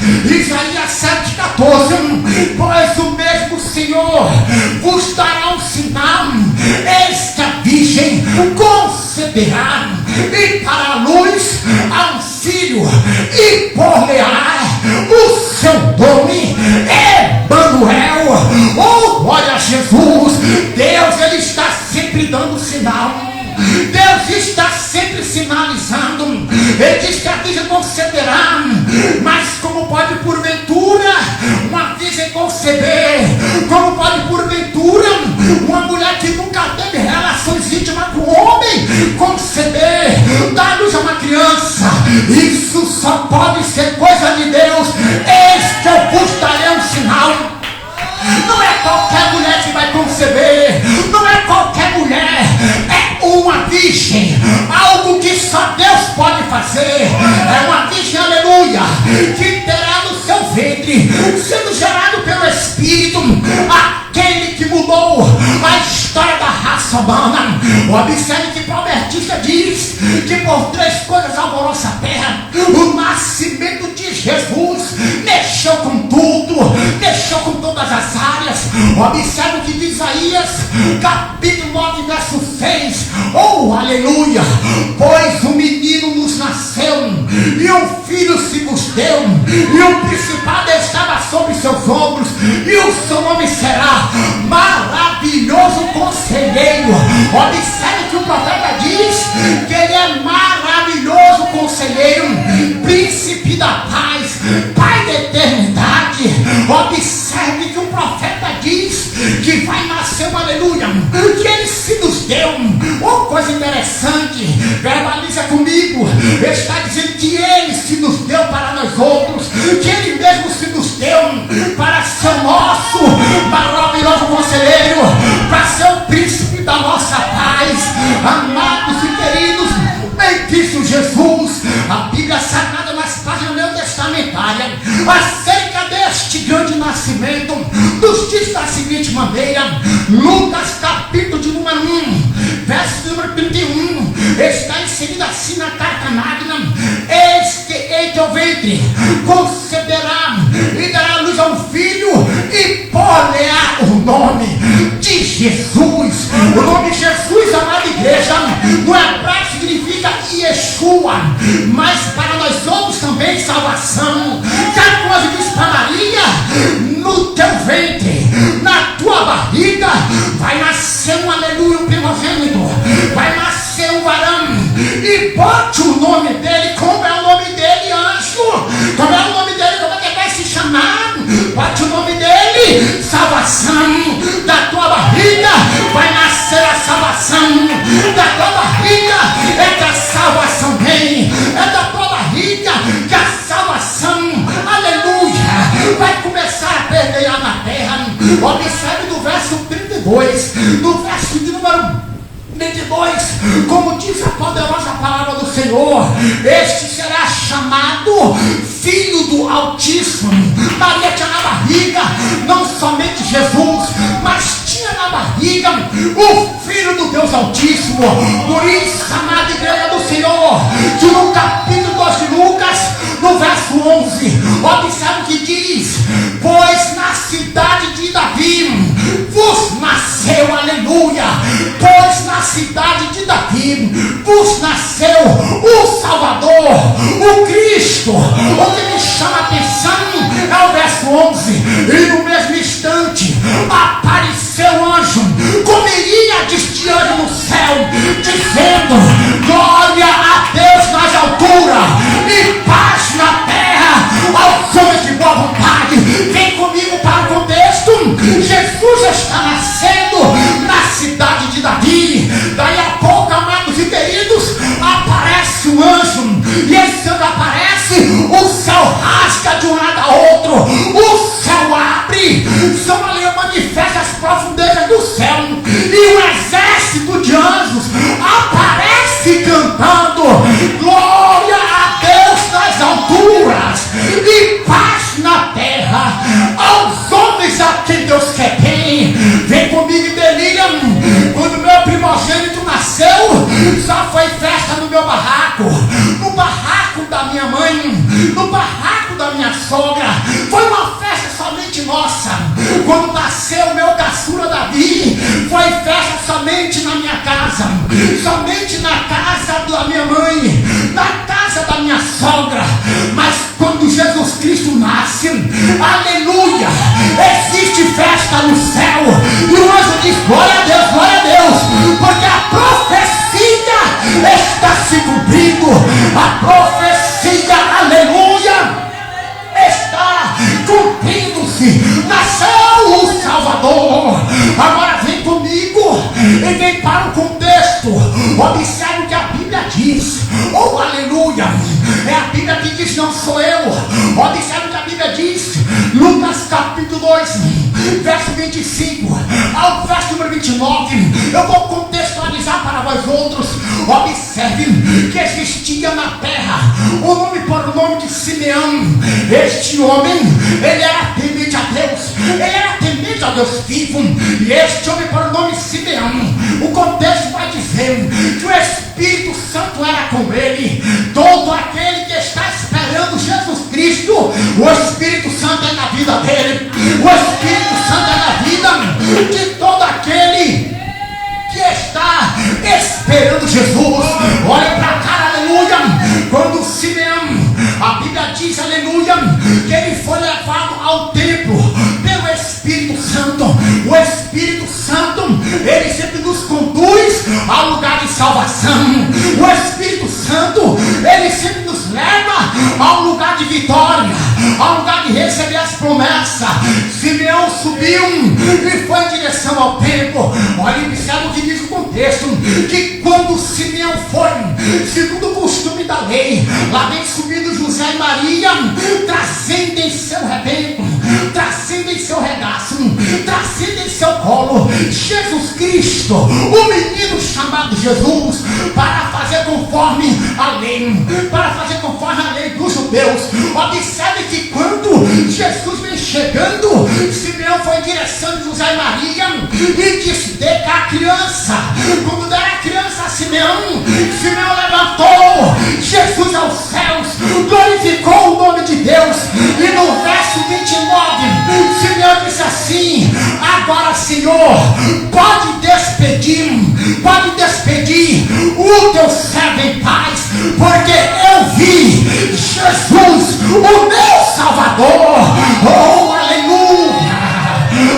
[SPEAKER 1] 7,14: pois o mesmo Senhor vos dará um sinal, eis que a virgem conceberá e para a luz a um filho, e por-lhe-á o seu nome Emanuel. Oh glória a Jesus! Deus, ele está sempre dando sinal, Deus está sempre sinalizando. Ele diz que a virgem conceberá, mas como pode porventura uma virgem conceber? Como pode porventura uma mulher que nunca teve relações íntimas com o homem conceber, dar luz a uma criança? Isso só pode ser coisa de Deus. Eis que eu vos darei um sinal. Não é qualquer mulher que vai conceber, não é qualquer mulher, é uma virgem, algo que só Deus pode fazer. É uma virgem, aleluia, que terá no seu ventre, sendo gerado pelo Espírito, aquele que mudou a história da raça humana. Observe que Provertista diz que por 3 coisas alvoroça a terra: o nascimento de Jesus mexeu com tudo, mexeu com todas as áreas. Observe o que diz Isaías, capítulo 9, verso 6. Oh, aleluia! Pois um menino nos nasceu, e um filho se vos deu, e o principado estava sobre seus ombros, e o seu nome será Maravilhoso Conselheiro. Observe que o profeta diz que ele é maravilhoso conselheiro, príncipe da paz, pai da eternidade. Observe que o profeta diz que vai nascer, aleluia, que ele se nos deu. Oh, coisa interessante, verbaliza comigo. Está dizendo que ele se nos deu para nós outros, que ele mesmo se nos deu para ser o nosso maravilhoso conselheiro, para ser o príncipe da nossa paz. Amados e queridos em Cristo Jesus, a Bíblia Sagrada nas páginas neotestamentárias acerca deste grande nascimento nos diz da seguinte maneira: Lucas capítulo de número 1, verso número 31, está inserido assim na carta magna: eis que em teu ventre conceberá e dará luz a um filho, e por-lhe-á o nome de Jesus. O nome de Jesus, amada igreja, no hebraico significa Yeshua, mas para nós outros também salvação. Sabe quando diz para Maria: no teu ventre, na tua barriga, vai nascer um aleluia, um primogênito, vai nascer um varão, e bote o nome dele. Como é o nome dele, anjo? Como é o nome dele? Como é que ele vai se chamar? Bote o nome dele: salvação. Da tua barriga vai nascer a salvação. Da tua barriga é que a salvação vem. É da tua barriga que a salvação, aleluia, vai começar a permear na terra. Observe do verso 32, no verso de número 22, como diz a poderosa palavra do Senhor: este será chamado Filho do Altíssimo. Maria tinha na barriga não somente Jesus, mas tinha na barriga o Filho do Deus Altíssimo. Por isso, amada igreja do Senhor, que no capítulo 2 de Lucas, no verso 11, observe o que diz: pois na cidade de Davi vos nasceu, aleluia, pois na cidade de Davi vos nasceu o Salvador, o Cristo. O que me chama a atenção é o verso 11: e no mesmo instante apareceu um anjo, como iria de anjo no céu, dizendo: milagre são ali, manifesta as profundezas do céu, e um exército de anjos aparece cantando glória a Deus nas alturas e paz na terra aos homens a quem Deus quer bem. Vem comigo e delíria. Quando meu primogênito nasceu, só foi festa no meu barraco, no barraco da minha mãe, no barraco da minha sogra. Foi uma festa somente nossa. Quando nasceu meu caçula Davi, foi festa somente na minha casa, somente na casa da minha mãe, na casa da minha sogra. Mas quando Jesus Cristo nasce, aleluia, existe festa no céu, e o anjo diz glória a Deus, porque a profecia está se cumprindo, a profecia, aleluia, está cumprindo-se. Nasceu o Salvador. Agora vem comigo e vem para o contexto. Observe o que a Bíblia diz. Oh, aleluia. É a Bíblia que diz, não sou eu. Observe o que a Bíblia diz. Lucas capítulo 2, verso 25 ao verso número 29. Eu vou contextualizar para vós outros. Observe que existia na terra um homem por o nome de Simeão. Este homem, ele era temente a Deus, ele era temente a Deus vivo. E este homem por o nome de Simeão, o contexto vai dizer que o Espírito Santo era com ele. Todo aquele que está esperando Jesus Cristo, o Espírito Santo é na vida dele. O Espírito Santo é na vida de todo aquele que está esperando Jesus. Olha para cá, aleluia. Quando Simeão, a Bíblia diz, aleluia, que ele foi levado ao templo pelo Espírito Santo. O Espírito Santo, ele sempre nos conduz ao lugar de salvação. O Espírito Santo, ele sempre nos leva ao lugar de vitória, ao lugar de receber as promessas. Simeão subiu e foi em direção ao templo. Olha, observa o que diz o contexto, que quando Simeão foi, segundo o costume da lei, lá vem subindo José e Maria, trazendo em seu rebento, trazendo em seu regaço, trazendo em seu colo Jesus Cristo, o menino chamado Jesus, para fazer conforme a lei, para fazer conforme a lei dos judeus. Observe que quando Jesus vem chegando, Simeão foi em direção de José e Maria e disse: dê cá a criança. Quando der a criança a Simeão, Simeão levantou Jesus aos céus, glorificou o nome de Deus, e no verso 29 Simeão disse assim: agora, Senhor, pode despedir o teu servo em paz, porque eu vi Jesus, o meu Salvador. Oh, aleluia,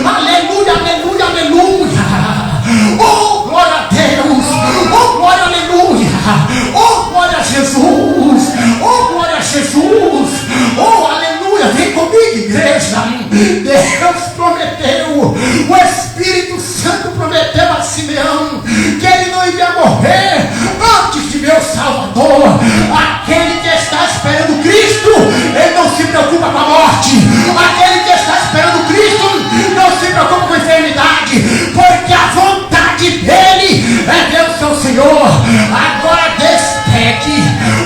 [SPEAKER 1] aleluia, aleluia, aleluia. Oh, glória a Deus, oh, glória, aleluia, oh, glória a Jesus, oh, glória a Jesus, oh, aleluia. Vem comigo, igreja. Deus prometeu, o Espírito Santo prometeu a Simeão que ele não iria morrer antes de meu Salvador. Aquele que está esperando Cristo, ele não se preocupa com a morte. Aquele que está esperando Cristo não se preocupa com a enfermidade, porque a vontade dele é Deus, seu Senhor. Agora despede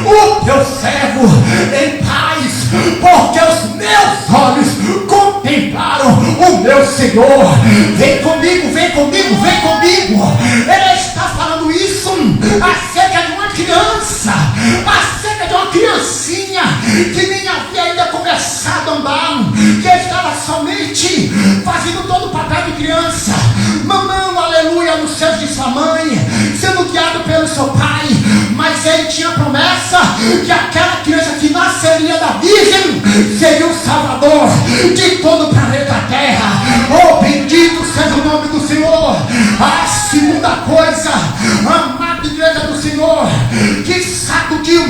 [SPEAKER 1] o teu servo em paz, porque os meus olhos contemplaram o meu Senhor. Vem comigo, vem comigo, vem comigo. Ele está falando isso acerca de uma criança, acerca de uma criancinha que nem havia ainda começado a andar, que estava somente fazendo todo o papel de criança, mamando, aleluia, nos seios de sua mãe, sendo guiado pelo seu pai. Mas ele tinha promessa que aquela criança que nasceria da virgem seria o Salvador de todo o planeta Terra. Oh, bendito seja o nome do Senhor. A segunda coisa, amada igreja do Senhor, que sacudiu,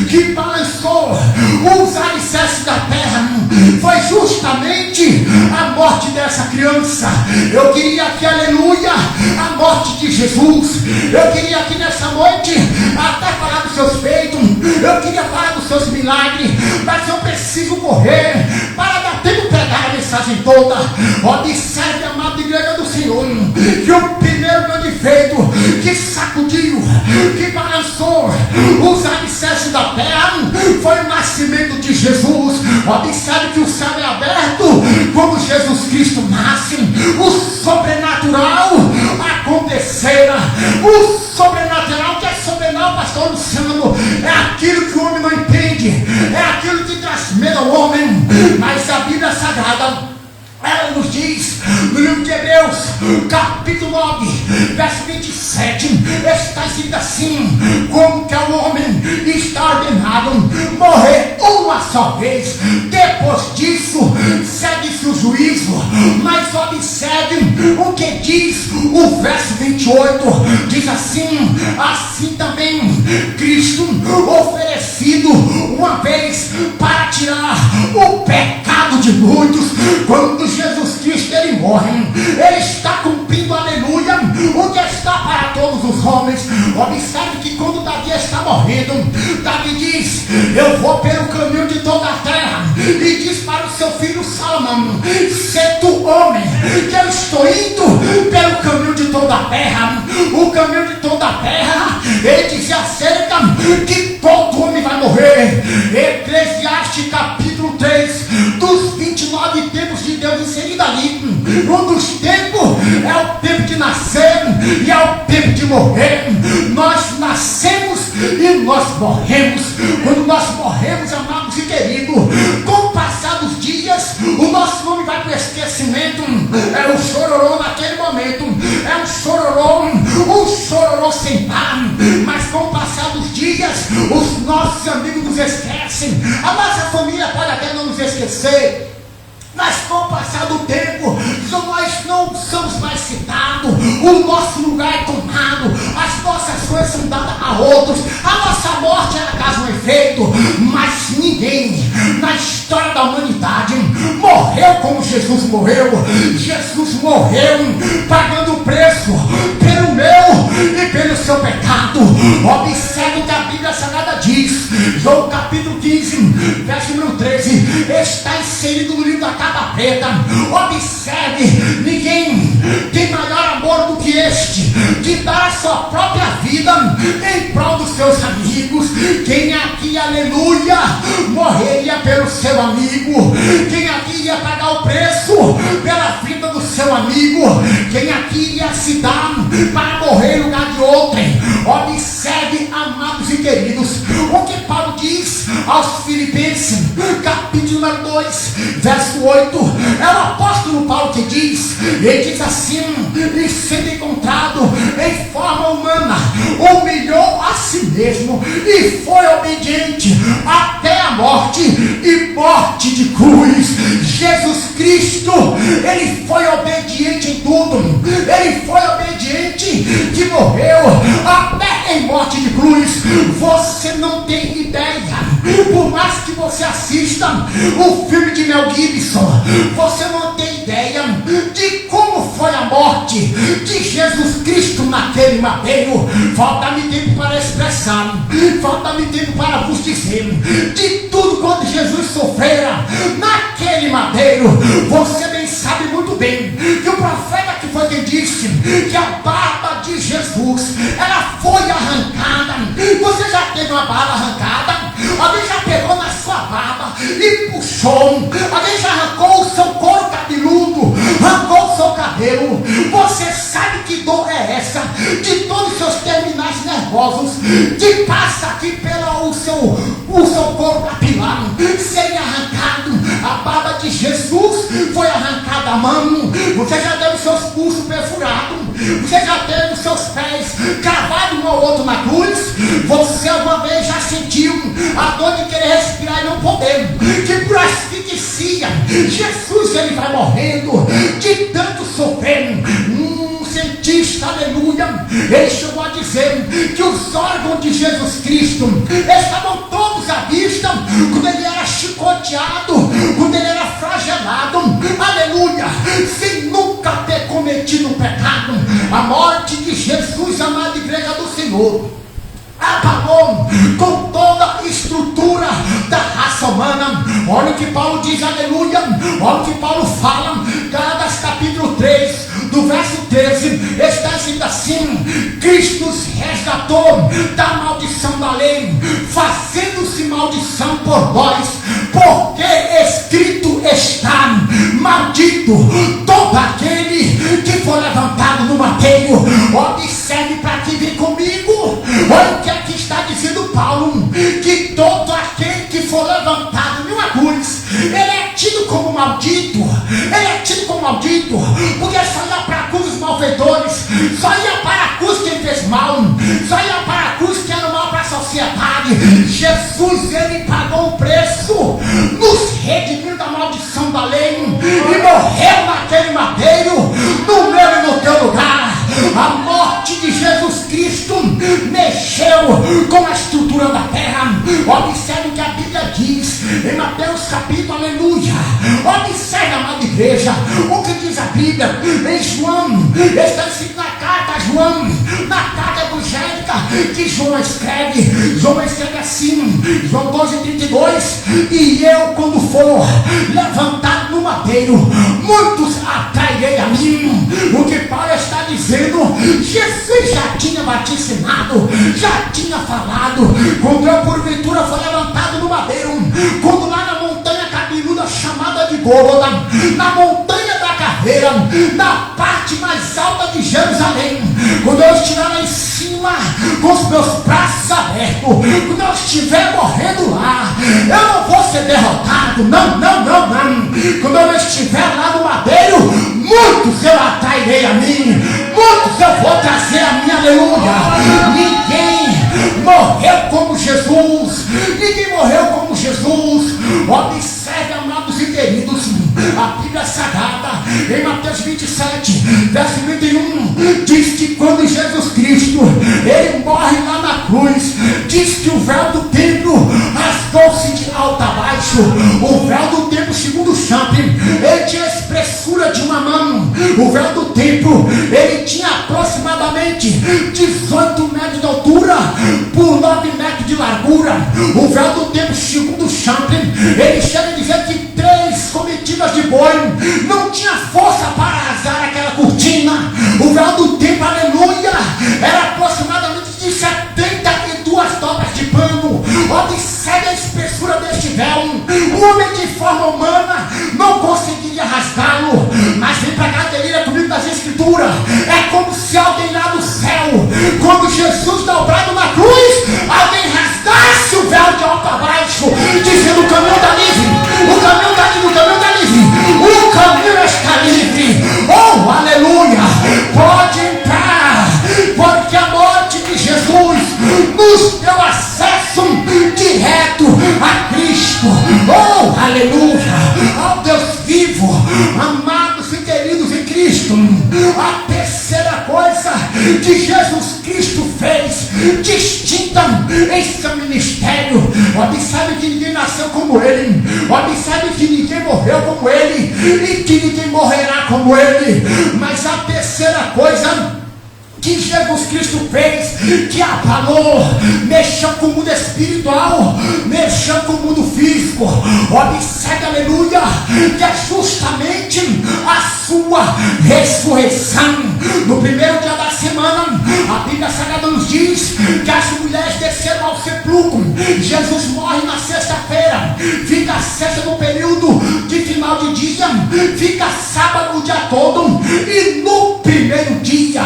[SPEAKER 1] que balançou os alicerces da terra, foi justamente a morte dessa criança. Eu queria que, aleluia, a morte de Jesus. Eu queria que nessa noite até falar dos seus feitos, eu queria falar dos seus milagres, mas eu preciso correr para dar tempo de pegar nesse mensagem toda. Observe, amada igreja do Senhor, que o primeiro grande feito que sacudiu, que balançou os alicerces da terra foi o nascimento de Jesus. Observe que o céu é aberto quando Jesus Cristo nasce. O sobrenatural acontecera. O sobrenatural, que é sobrenatural, pastor Luciano, é aquilo que o homem não entende, é aquilo que traz medo ao homem. Mas a Bíblia Sagrada, ela nos diz no livro de Hebreus, capítulo 9, verso 27, está escrito assim: como que o homem está ordenado morrer uma só vez, depois disso segue-se o juízo. Mas observe o que diz o verso 28, diz assim: assim também Cristo, oferecido uma vez para tirar o pecado de muitos, quando Jesus Cristo ele morre, ele está cumprindo, aleluia, o que está para todos os homens. Observe que quando Davi está morrendo, Davi diz: eu vou pelo caminho de toda a terra, e diz para o seu filho Salomão: se tu homem, que eu estou indo pelo caminho de toda a terra. O caminho de toda a terra, ele dizia acerca que todo homem vai morrer. Eclesiastes capítulo 3, dos 29 tempos de Deus inserido ali, um dos tempos é o tempo de nascer e é o tempo de morrer. Nós nascemos e nós morremos. Quando nós morremos, amados e queridos, com o passar dos dias, o nosso nome vai para o esquecimento. É um chororô naquele momento, é um chororô sem par. Mas com o passar dos dias, os nossos amigos nos esquecem, a nossa família pode até não nos esquecer, mas com o passar do tempo, nós não somos mais citados, o nosso lugar é tomado, as nossas coisas são dadas a outros, a nossa morte é acaso um efeito. Mas ninguém na história da humanidade morreu como Jesus morreu. Jesus morreu pagando o preço pelo meu e pelo seu pecado. Observe o que a Bíblia Sagrada diz, João capítulo 15, verso número 13, está inserido no livro da Capa Preta. Observe, ninguém tem maior amor do que este, de dar a sua própria vida em prol dos seus amigos. Quem aqui, aleluia, morreria pelo seu amigo? Quem aqui ia pagar o preço pela vida do seu amigo? Quem aqui ia se dar para morrer em lugar de outrem? Observe, amados e queridos, o que Paulo diz aos Filipenses, capítulo 2, verso 8. É o apóstolo Paulo que diz, ele diz assim: e sendo encontrado em forma humana, humilhou a si mesmo e foi obediente até a morte, e morte de cruz. Jesus Cristo, ele foi obediente em tudo, ele foi obediente que morreu até em morte de cruz. Você não tem ideia, por mais que você assista o filme de Mel Gibson, você não tem ideia de como foi a morte de Jesus Cristo naquele madeiro. Falta-me tempo para expressar, falta-me tempo para vos dizer de tudo quanto Jesus sofrera naquele madeiro. Você bem sabe muito bem que o profeta que foi quem disse que a barba de Jesus ela foi arrancada. Você já teve uma barba arrancada? Alguém já pegou na sua barba e puxou? Alguém já arrancou o seu couro cabeludo? Arrancou o seu cabelo? Você sabe que dor é essa? De todos os seus terminais nervosos que passa aqui pelo seu couro capilar serem arrancado. A barba de Jesus foi arrancada à mão. Você já teve os seus pulsos perfurados? Você já teve os seus pés cravados um ao outro na cruz? Você alguma vez já sentiu a dor de querer respirar e não poder? Que por asfixia, Jesus ele vai morrendo de tanto sofrer. Cientista, aleluia, ele chegou a dizer que os órgãos de Jesus Cristo estavam todos à vista quando ele era chicoteado, quando ele era flagelado, aleluia, sem nunca ter cometido um pecado. A morte de Jesus, amada igreja do Senhor, acabou com toda estrutura da raça humana. Olha o que Paulo diz, aleluia. Olha o que Paulo fala, Gálatas capítulo 3, do verso 13, está escrito assim: Cristo nos resgatou da maldição da lei, fazendo-se maldição por nós, porque escrito está: maldito todo aquele que for levantado no madeiro. Observe para que vem comigo. Olha o que aqui está dizendo Paulo: que todo aquele que for levantado numa cruz, ele é tido como maldito. Ele é tido como maldito, porque só ia para a cruz os malfeitores, só ia para a cruz quem fez mal, só ia para a cruz quem era mal para a sociedade. Jesus, ele pagou o preço, nos redimiu da maldição da lei e morreu naquele madeiro, no meu e no teu lugar. A morte de Jesus Cristo mexeu com a estrutura da terra. Observe o que a Bíblia diz em Mateus capítulo, aleluia. Observe, amada igreja, o que diz a Bíblia em João. Está escrito na carta a João, na carta evangélica que João escreve assim, João 12:32: e eu, quando for levantado no madeiro, muitos atrairei a mim. O que Paulo está dizendo, Jesus já tinha vaticinado, já tinha falado, quando eu porventura for levantado no madeiro, quando lá na montanha cabeluda chamada de Gólgota, na montanha da caveira, na parte mais alta de Jerusalém, quando eu estiver lá em cima com os meus braços abertos, quando eu estiver morrendo lá, eu não vou ser derrotado, não. Quando eu estiver lá no madeiro, muitos eu atrairei a mim, muitos eu vou trazer a minha aleluia. Ninguém morreu como Jesus, ninguém morreu como Jesus. Observe, amados e queridos, a Bíblia Sagrada em Mateus 27, verso 21, diz que quando Jesus Cristo, ele morre lá na cruz, diz que o véu do templo rasgou-se de alto a baixo. O véu do templo, segundo Champlin, ele tinha a espessura de uma mão. O véu do templo, ele tinha aproximadamente 18 metros de altura por 9 metros de largura. O véu do templo, segundo Champlin, ele chega a dizer que 3 comitivas de boi não tinha força para rasgar aquela cortina. O véu do templo, aleluia, era aproximadamente de 72 dobras de pano. Observe a espessura deste véu. Um homem de forma humana não conseguiria rasgá-lo. Mas vem para cá, delira comigo das escrituras. É como se alguém lá do céu, quando Jesus dobrado na cruz, alguém rasgasse o véu de alto a baixo, dizendo: o caminho está livre, o caminho está livre, o caminho está livre, o caminho está livre. Oh, aleluia! Pode entrar, porque a morte de Jesus nos deu acesso direto a Cristo. Oh, aleluia! Ao Deus vivo, amados e queridos em Cristo. A terceira coisa que Jesus Cristo fez distinta em seu ministério. Observe que ninguém nasceu como ele, observe que ninguém morreu como ele e que ninguém morrerá como ele. Mas a terceira coisa que Jesus Cristo fez, que abalou, mexeu com o mundo espiritual, mexeu com o mundo físico. Observe, aleluia, que é justamente a sua ressurreição. No primeiro dia da semana, a Bíblia Sagrada nos diz que as mulheres desceram ao sepulcro. Jesus morre na sexta-feira, fica a sexta no período de final de dia, fica sábado o dia todo, e no primeiro dia,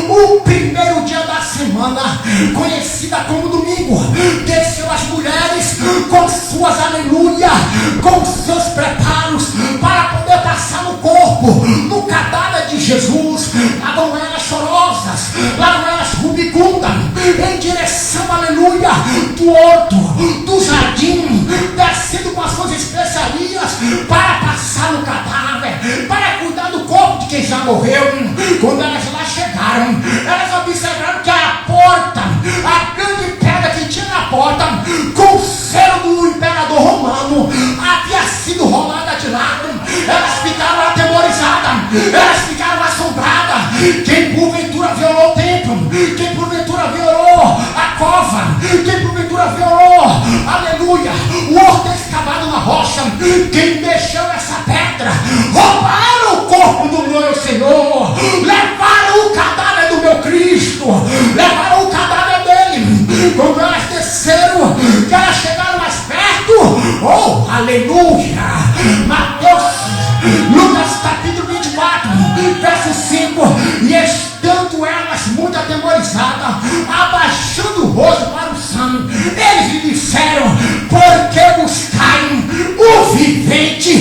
[SPEAKER 1] o primeiro dia da semana, conhecida como domingo, desceu as mulheres com suas aleluia, com seus preparos para poder passar no corpo, no cadáver de Jesus. Lá vão elas chorosas, lá vão elas rubicundas, em direção, aleluia, do horto, do jardim, descendo com as suas especiarias para passar no cadáver, para cuidar do corpo de quem já morreu. Quando elas lá chegaram, elas observaram que a porta, a grande pedra que tinha na porta, com o selo do imperador romano, havia sido rolada de lado. Elas ficaram atemorizadas, elas ficaram assombradas. Quem porventura violou o templo, quem porventura violou a cova, quem porventura violou a quem mexeu essa pedra, roubaram o corpo do meu Senhor, levaram o cadáver do meu Cristo, levaram o cadáver dele. Quando elas desceram, que elas chegaram mais perto, oh, aleluia, Mateus, Lucas capítulo 24, verso 5, e estando elas muito atemorizadas, abaixando o rosto para o chão, eles lhe disseram: por que buscai o vivente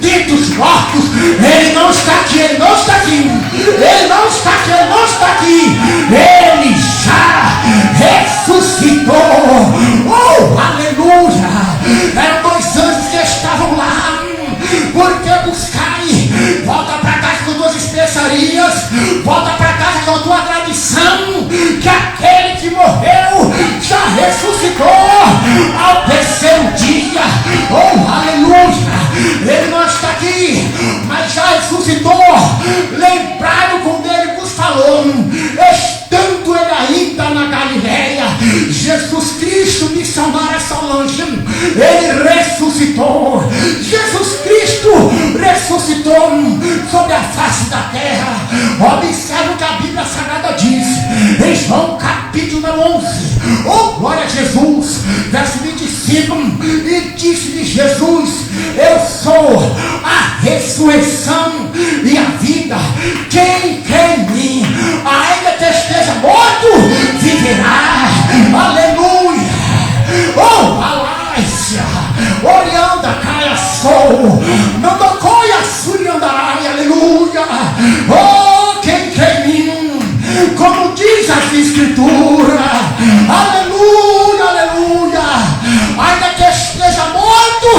[SPEAKER 1] dentre os mortos? Ele não está aqui, ele não está aqui, ele não está aqui, ele não está aqui, ele já ressuscitou. Oh, aleluia! Eram dois anjos que estavam lá. Por que buscai? Volta para casa com tuas especiarias, volta para casa com a tua tradição, que aquele que morreu já ressuscitou ao terceiro dia. Oh, aleluia! Ele não está aqui, mas já ressuscitou. Lembraram quando ele vos falou, estando ele ainda na Galileia, Jesus Cristo, missionário Solange, ele ressuscitou. Jesus Cristo ressuscitou sobre a face da terra. Observe o que a Bíblia Sagrada diz em João capítulo 11. Oh, glória a Jesus, verso 25. E disse-lhe Jesus: eu sou a ressurreição e a vida. Quem crê em mim, ainda que esteja morto, viverá. Aleluia. Oh, alácia, orianda, caia sol, não docoia, suriandarai, aleluia. Oh, quem crê em mim, como diz as escrituras, aleluia, aleluia, ainda que esteja morto,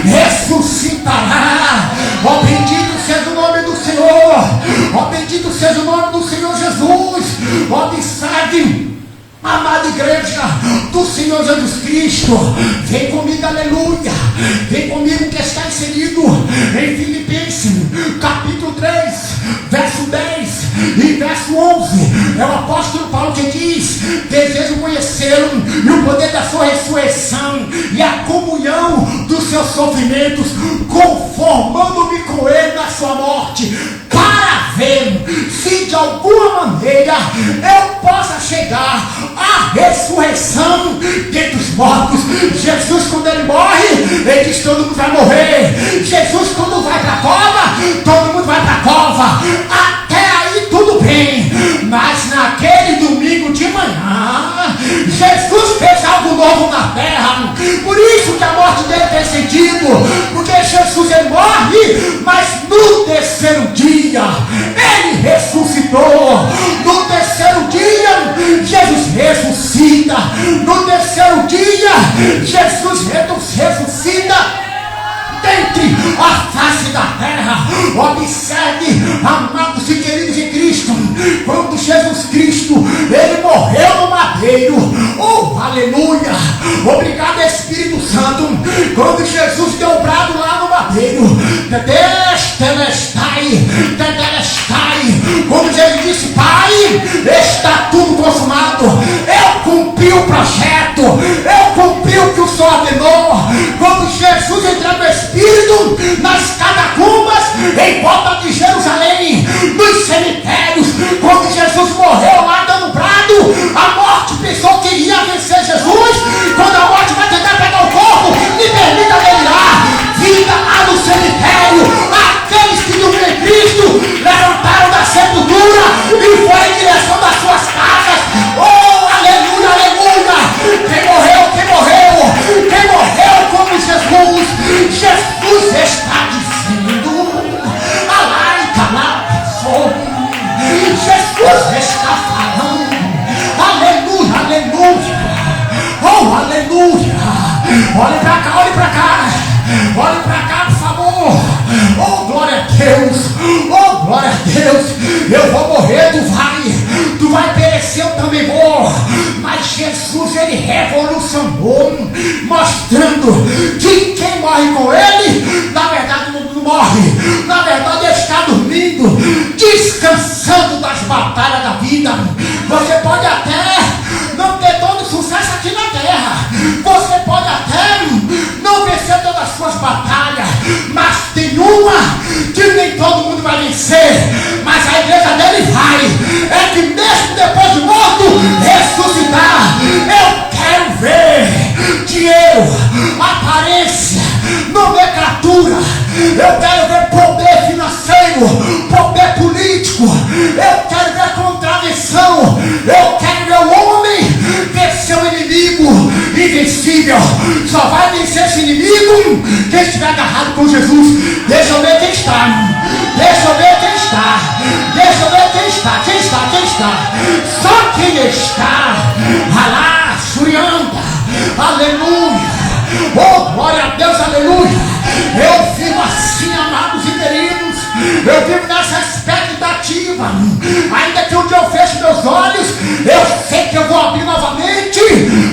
[SPEAKER 1] ressuscitará. Oh, bendito seja o nome do Senhor, oh, bendito seja o nome do Senhor Jesus. Observe, amada igreja do Senhor Jesus Cristo, vem comigo, aleluia, vem comigo que está inserido em Filipenses capítulo 3, verso 10 e verso 11. É o apóstolo Paulo que diz: desejo conhecê-lo e o poder da sua ressurreição e a comunhão dos seus sofrimentos, conformando-me com ele na sua morte, para ver se de alguma maneira eu possa chegar à ressurreição dentre os mortos. Jesus, quando ele morre, ele diz: todo mundo vai morrer. Jesus, quando vai para a cova, todo mundo vai para a cova. Até aí tudo bem, mas naquele domingo de manhã, Jesus fez algo novo na terra. Por isso que a morte dele tem sentido, porque Jesus, ele morre, mas no terceiro dia ele ressuscitou. No terceiro dia Jesus ressuscita. No terceiro dia Jesus ressuscita dentre a face da terra. Observe, amados e queridos em Cristo, quando Jesus Cristo ele morreu no madeiro, oh, aleluia, obrigado Espírito Santo. Quando Jesus deu o brado lá no madeiro, quando Jesus disse: Pai, está tudo consumado, eu cumpri o projeto, eu cumpri o que o Senhor ordenou. Quando Jesus entrou no Espírito nas catacumbas em volta de Jerusalém, nos cemitérios, quando Jesus morreu lá dando brado, a morte pensou que iria vencer Jesus. Quando a morte vai tentar pegar o corpo, me permita delirar. Vida há no cemitério. Aqueles que dormiram em Cristo levantaram da sepultura e foram em direção das suas casas. Oh, aleluia, aleluia. Quem morreu como Jesus. Jesus está dizendo: Jesus está falando. Aleluia, aleluia. Oh, aleluia. Olhe para cá, olhe para cá. Olhe para cá, por favor. Oh, glória a Deus. Oh, glória a Deus. Eu vou morrer, tu vai perecer, eu também vou. Mas Jesus, ele revolucionou, mostrando que quem morre com ele, na verdade não morre. Na verdade ele está dormindo, descansando das batalhas da vida. Você pode até não ter todo o sucesso aqui na terra. Você pode até não vencer todas as suas batalhas. dele vai, é que mesmo depois de morto, ressuscitar. Eu quero ver dinheiro, aparência, nomenclatura. Eu quero ver poder financeiro, poder político. Eu quero ver contradição. Eu quero ver o homem vencer o inimigo invencível. Só vai vencer esse inimigo quem estiver agarrado com Jesus. Deixa eu ver quem está. Deixa eu ver quem está. Deixa eu ver quem está. Quem está? Quem está? Só quem está. Alá, Surianda. Aleluia. Oh, glória a Deus, aleluia. Eu vivo assim, amados e queridos. Eu vivo nessa expectativa. Ainda que um dia eu feche meus olhos, eu sei que eu vou abrir novamente,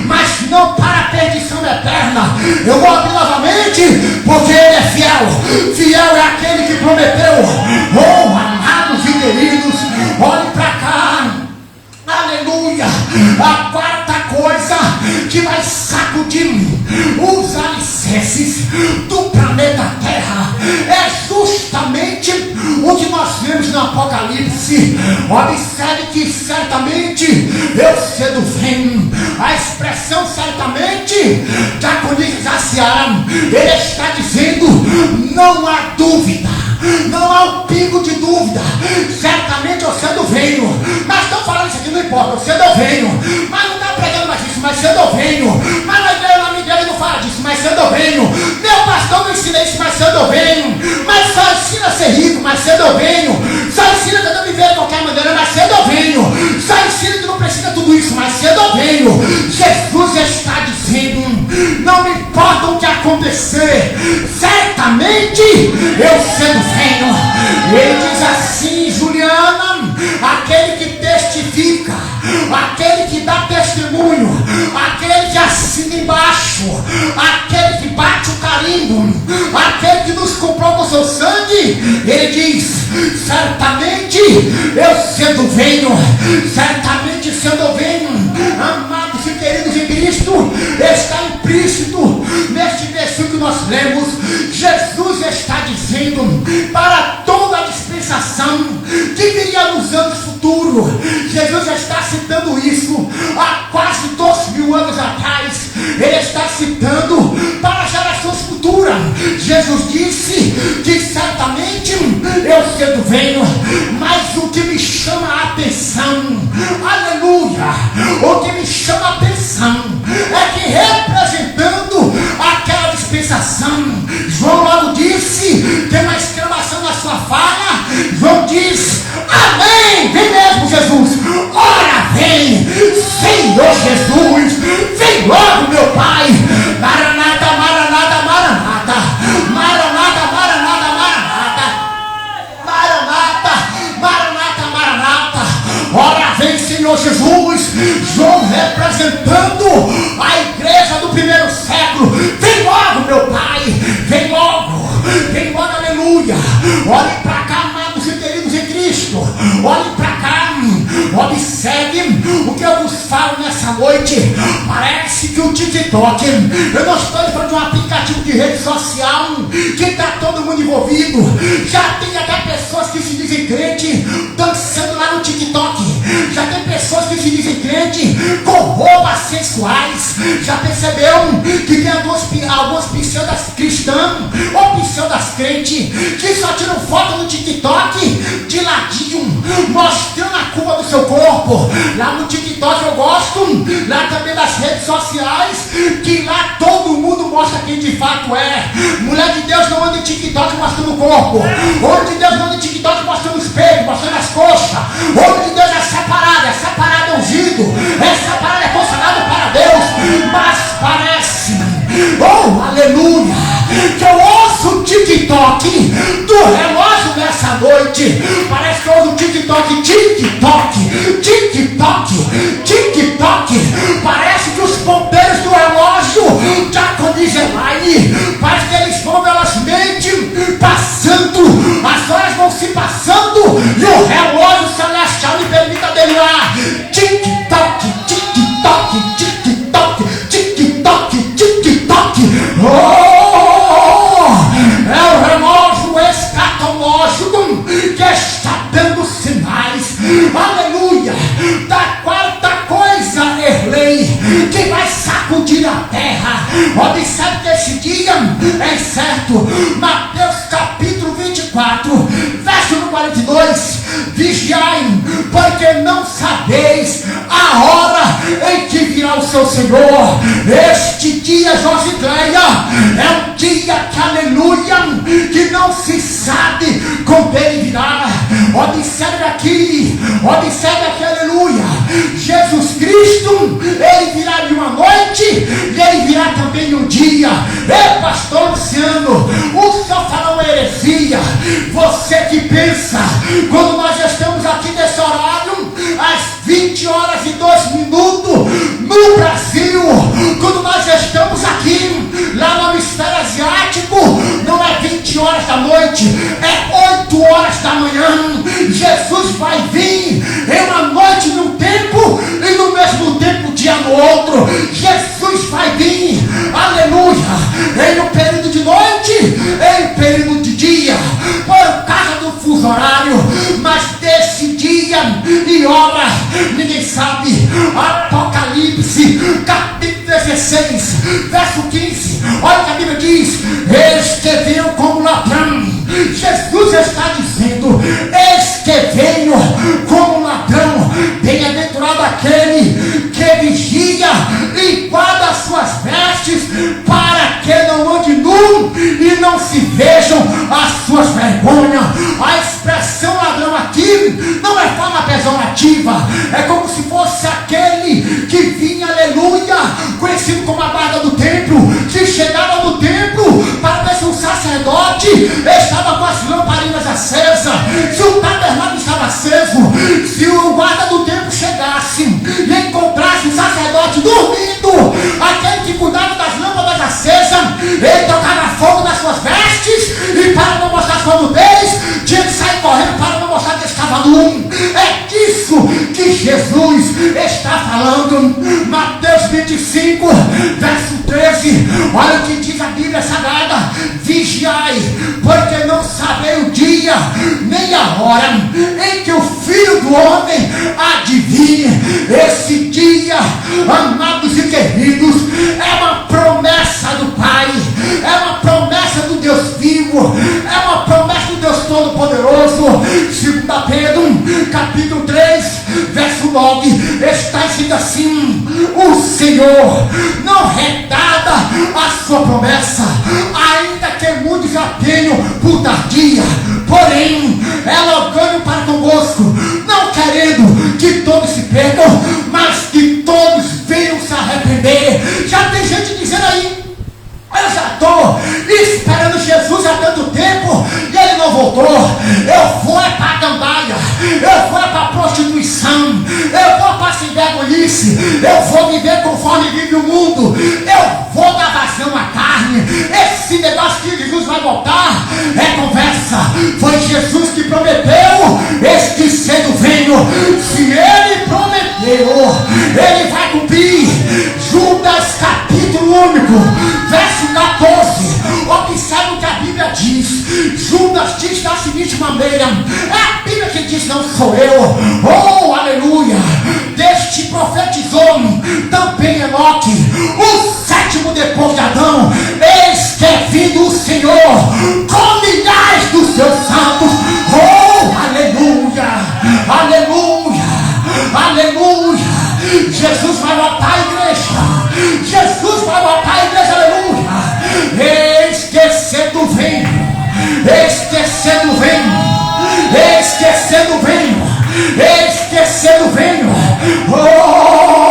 [SPEAKER 1] mas não para a perdição eterna. Eu vou abrir novamente porque Ele é fiel. Fiel é aquele que prometeu. Oh, amados e queridos, olhem para cá. Aleluia. A quarta coisa que vai sacudir os alicerces do planeta Terra é justamente o que nós vemos no Apocalipse. Observe que certamente eu cedo venho. A expressão certamente já se ele está dizendo: não há dúvida, não há um pingo de dúvida. Certamente eu cedo venho. Mas estão falando isso aqui, não importa, eu cedo eu venho. Mas não está pregando mais isso, mas cedo eu venho. Mas na minha igreja não fala disso, mas cedo eu venho. Meu pastor não ensina isso, mas cedo eu venho. Mas só ensina a ser rico, mas cedo eu venho. Só ensina que eu não viver de qualquer maneira, mas cedo eu venho. Só ensina que não precisa tudo isso, mas cedo eu venho. Jesus está dizendo: não me importa o que acontecer, certamente eu cedo venho. Ele diz assim, Juliana: aquele que testifica, aquele que dá testemunho, aquele que assina embaixo, aquele que bate o carimbo, aquele que nos comprou com seu sangue, ele diz: certamente eu cedo venho, certamente cedo eu venho. Amados e queridos em Cristo, está implícito neste versículo que nós lemos. Jesus está dizendo para toda a dispensação que viria nos anos futuros. Jesus já está citando isso há quase 2.000 anos atrás. Ele está citando para gerações futuras. Jesus disse que certamente eu cedo venho, mas o que me chama a atenção, aleluia, o que me chama a atenção é que, representando aquela dispensação, João logo disse, tem uma exclamação na sua fala. João diz: amém, vem mesmo, Jesus, ora vem, Senhor Jesus, vem logo, meu Pai. Maranata, Maranata, Maranata, Maranata, Maranata, Maranata, Maranata, Maranata, Maranata, ora vem, Senhor Jesus. João representando a igreja do primeiro século: vem logo, meu Pai, vem logo, aleluia. Olhem para cá, amados e queridos em Cristo, olhem para cá, observe o que eu vos falo nessa noite. Parece que o TikTok, eu não estou falando de um aplicativo de rede social que está todo mundo envolvido. Já tem até pessoas que se dizem crente dançando lá no TikTok. Já tem pessoas que se dizem crente com roupas sensuais. Já perceberam que tem algumas pseudas cristãs ou pseudas crentes que só tiram foto no TikTok de ladinho, mostrando a curva do seu corpo. Lá no TikTok eu gosto, lá também das redes sociais, que lá todo mundo mostra quem de fato é. Mulher de Deus não anda em TikTok mostrando o corpo. Homem de Deus não anda em TikTok mostrando o espelho, mostrando as coxas. Homem de Deus é separado, é ungido, é separado, é consagrado para Deus. Mas parece, oh aleluia, que eu ouço o TikTok do relógio nessa noite. Parece que eu ouço o TikTok, parece que os ponteiros do relógio já Elaine, parece que eles vão velozmente passando, as horas vão se passando e o relógio celestial me permite delirar. Tic-toc, tic-toc, tic-toc, tic-toc, tic-toc. Oh, é o relógio escatológico que está dando sinais certo. Mateus capítulo 24, verso 42, vigiai, porque não sabeis a hora em que virá o seu Senhor. Este dia, Josidleia, é um dia que, aleluia, que não se sabe quando ele virá. Observe aqui, aleluia, Jesus Cristo, ele virá de uma noite e ele virá também um dia. Ei, pastor Luciano, o senhor falou uma heresia. Você que pensa, quando nós estamos aqui nesse horário, às 20 horas e 2 minutos, no Brasil, quando nós estamos aqui, lá no hemisfério asiático, não é 20 horas da noite, é 8 horas da manhã. Jesus vai vir em uma noite num tempo e no mesmo tempo dia no outro. Jesus vai vir, aleluia, em um período de noite, em um período de dia, por causa do fuso horário, mas desse dia e hora ninguém sabe. Apocalipse capítulo 16, verso 15, olha o que a Bíblia diz: eis que venho como ladrão. Jesus está dizendo: eis que venho como ladrão. Bem-aventurado aquele que vigia e guarda as suas vestes, para que não ande nu e não se vejam as suas vergonhas. A expressão ladrão aqui não é forma pejorativa, é como se fosse aquele que vinha, aleluia, conhecido como a guarda do templo, que chegava no templo para ver se o sacerdote estava com as lamparinas acesas, se o tabernáculo estava aceso. Se o guarda do templo chegasse e encontrasse o sacerdote dormindo, aquele que cuidava das lâmpadas acesas, ele tocava fogo nas suas vestes, e para não mostrar sua nudez, tinha que sair correndo para não mostrar que estava nu. É disso que Jesus está falando. Mateus 25, verso 13, olha o que diz a Bíblia Sagrada: vigiai, porque não sabei o dia nem a hora em que o Filho do Homem há de vir. Esse dia, amados e queridos, é uma promessa do Pai, é uma promessa do Deus vivo, é uma promessa do Deus Todo-Poderoso. 2 Pedro capítulo 3, verso 9, está escrito assim: o Senhor não retarda a sua promessa, ainda que muitos já tenham por tardia, porém é longânimo para convosco, não querendo que todos se percam, mas que todos venham se arrepender. Já tem gente dizendo aí: eu já estou esperando Jesus há tanto tempo e ele não voltou. Eu vou é para a gandaia, eu vou é para a prostituição, eu vou para a sinvergonhice, eu vou viver conforme vive o mundo, eu vou dar vazão à carne. Esse negócio que Jesus vai voltar é conversa. Foi Jesus que prometeu: este cedo venho. Se ele prometeu, ele vai cumprir. Judas capítulo único, verso 14, observe o que a Bíblia diz. Judas diz da seguinte maneira, é a Bíblia que diz, não sou eu. Oh, aleluia! Deste profetizou também Enoque, o sétimo depois de Adão: eis que é vindo o Senhor com milhares dos seus santos. Oh, aleluia! Aleluia! Aleluia! Jesus vai voltar a igreja. Jesus vai voltar a igreja, aleluia. Eis que cedo venho, eis que cedo venho, eis que cedo venho, eis que cedo venho. Oh,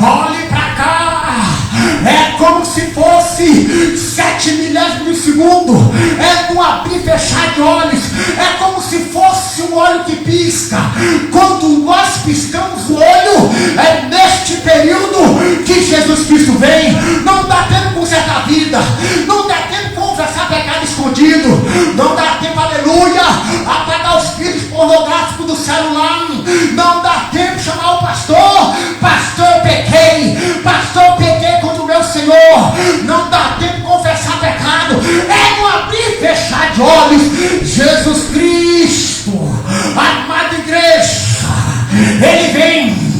[SPEAKER 1] olhe para cá, é como se fosse 7 milésimos de segundo, é um abrir e fechar de olhos, é como se fosse um olho que pisca. Quando nós piscamos o olho, é neste período que Jesus Cristo vem. Não dá tempo de consertar a vida, não dá tempo de confessar pecado escondido, não dá tempo, aleluia, apagar os vídeos pornográficos do celular, não dá tempo de chamar o pastor: pastor, eu pequei contra o meu Senhor. Não dá tempo de confessar pecado, é no abrir e fechar de olhos. Jesus Cristo, amada igreja, ele vem.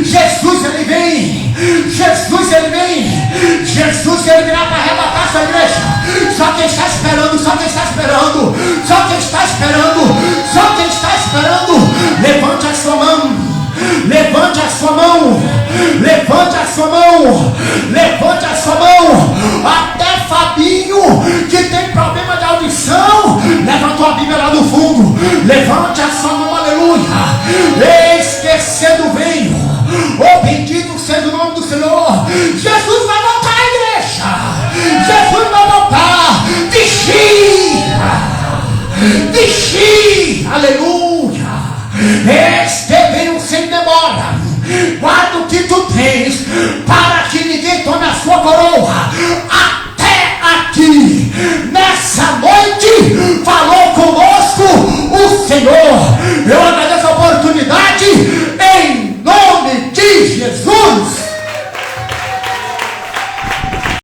[SPEAKER 1] Jesus, ele vem. Jesus, ele vem. Jesus, ele virá para arrebatar sua igreja. esperando, só quem está esperando, só quem está esperando, só quem está esperando. Levante a sua mão. Levante a sua mão, levante a sua mão, levante a sua mão. Até Fabinho, que tem problema de audição, levantou a Bíblia lá do fundo. Levante a sua mão, aleluia. Eis que cedo venho. Oh, bendito seja o nome do Senhor. Jesus vai voltar à igreja. Jesus vai voltar. Vigia, aleluia. Eis que venho sem demora. Guarda o que tu tens, para que ninguém tome a sua coroa. Até aqui, nessa noite, falando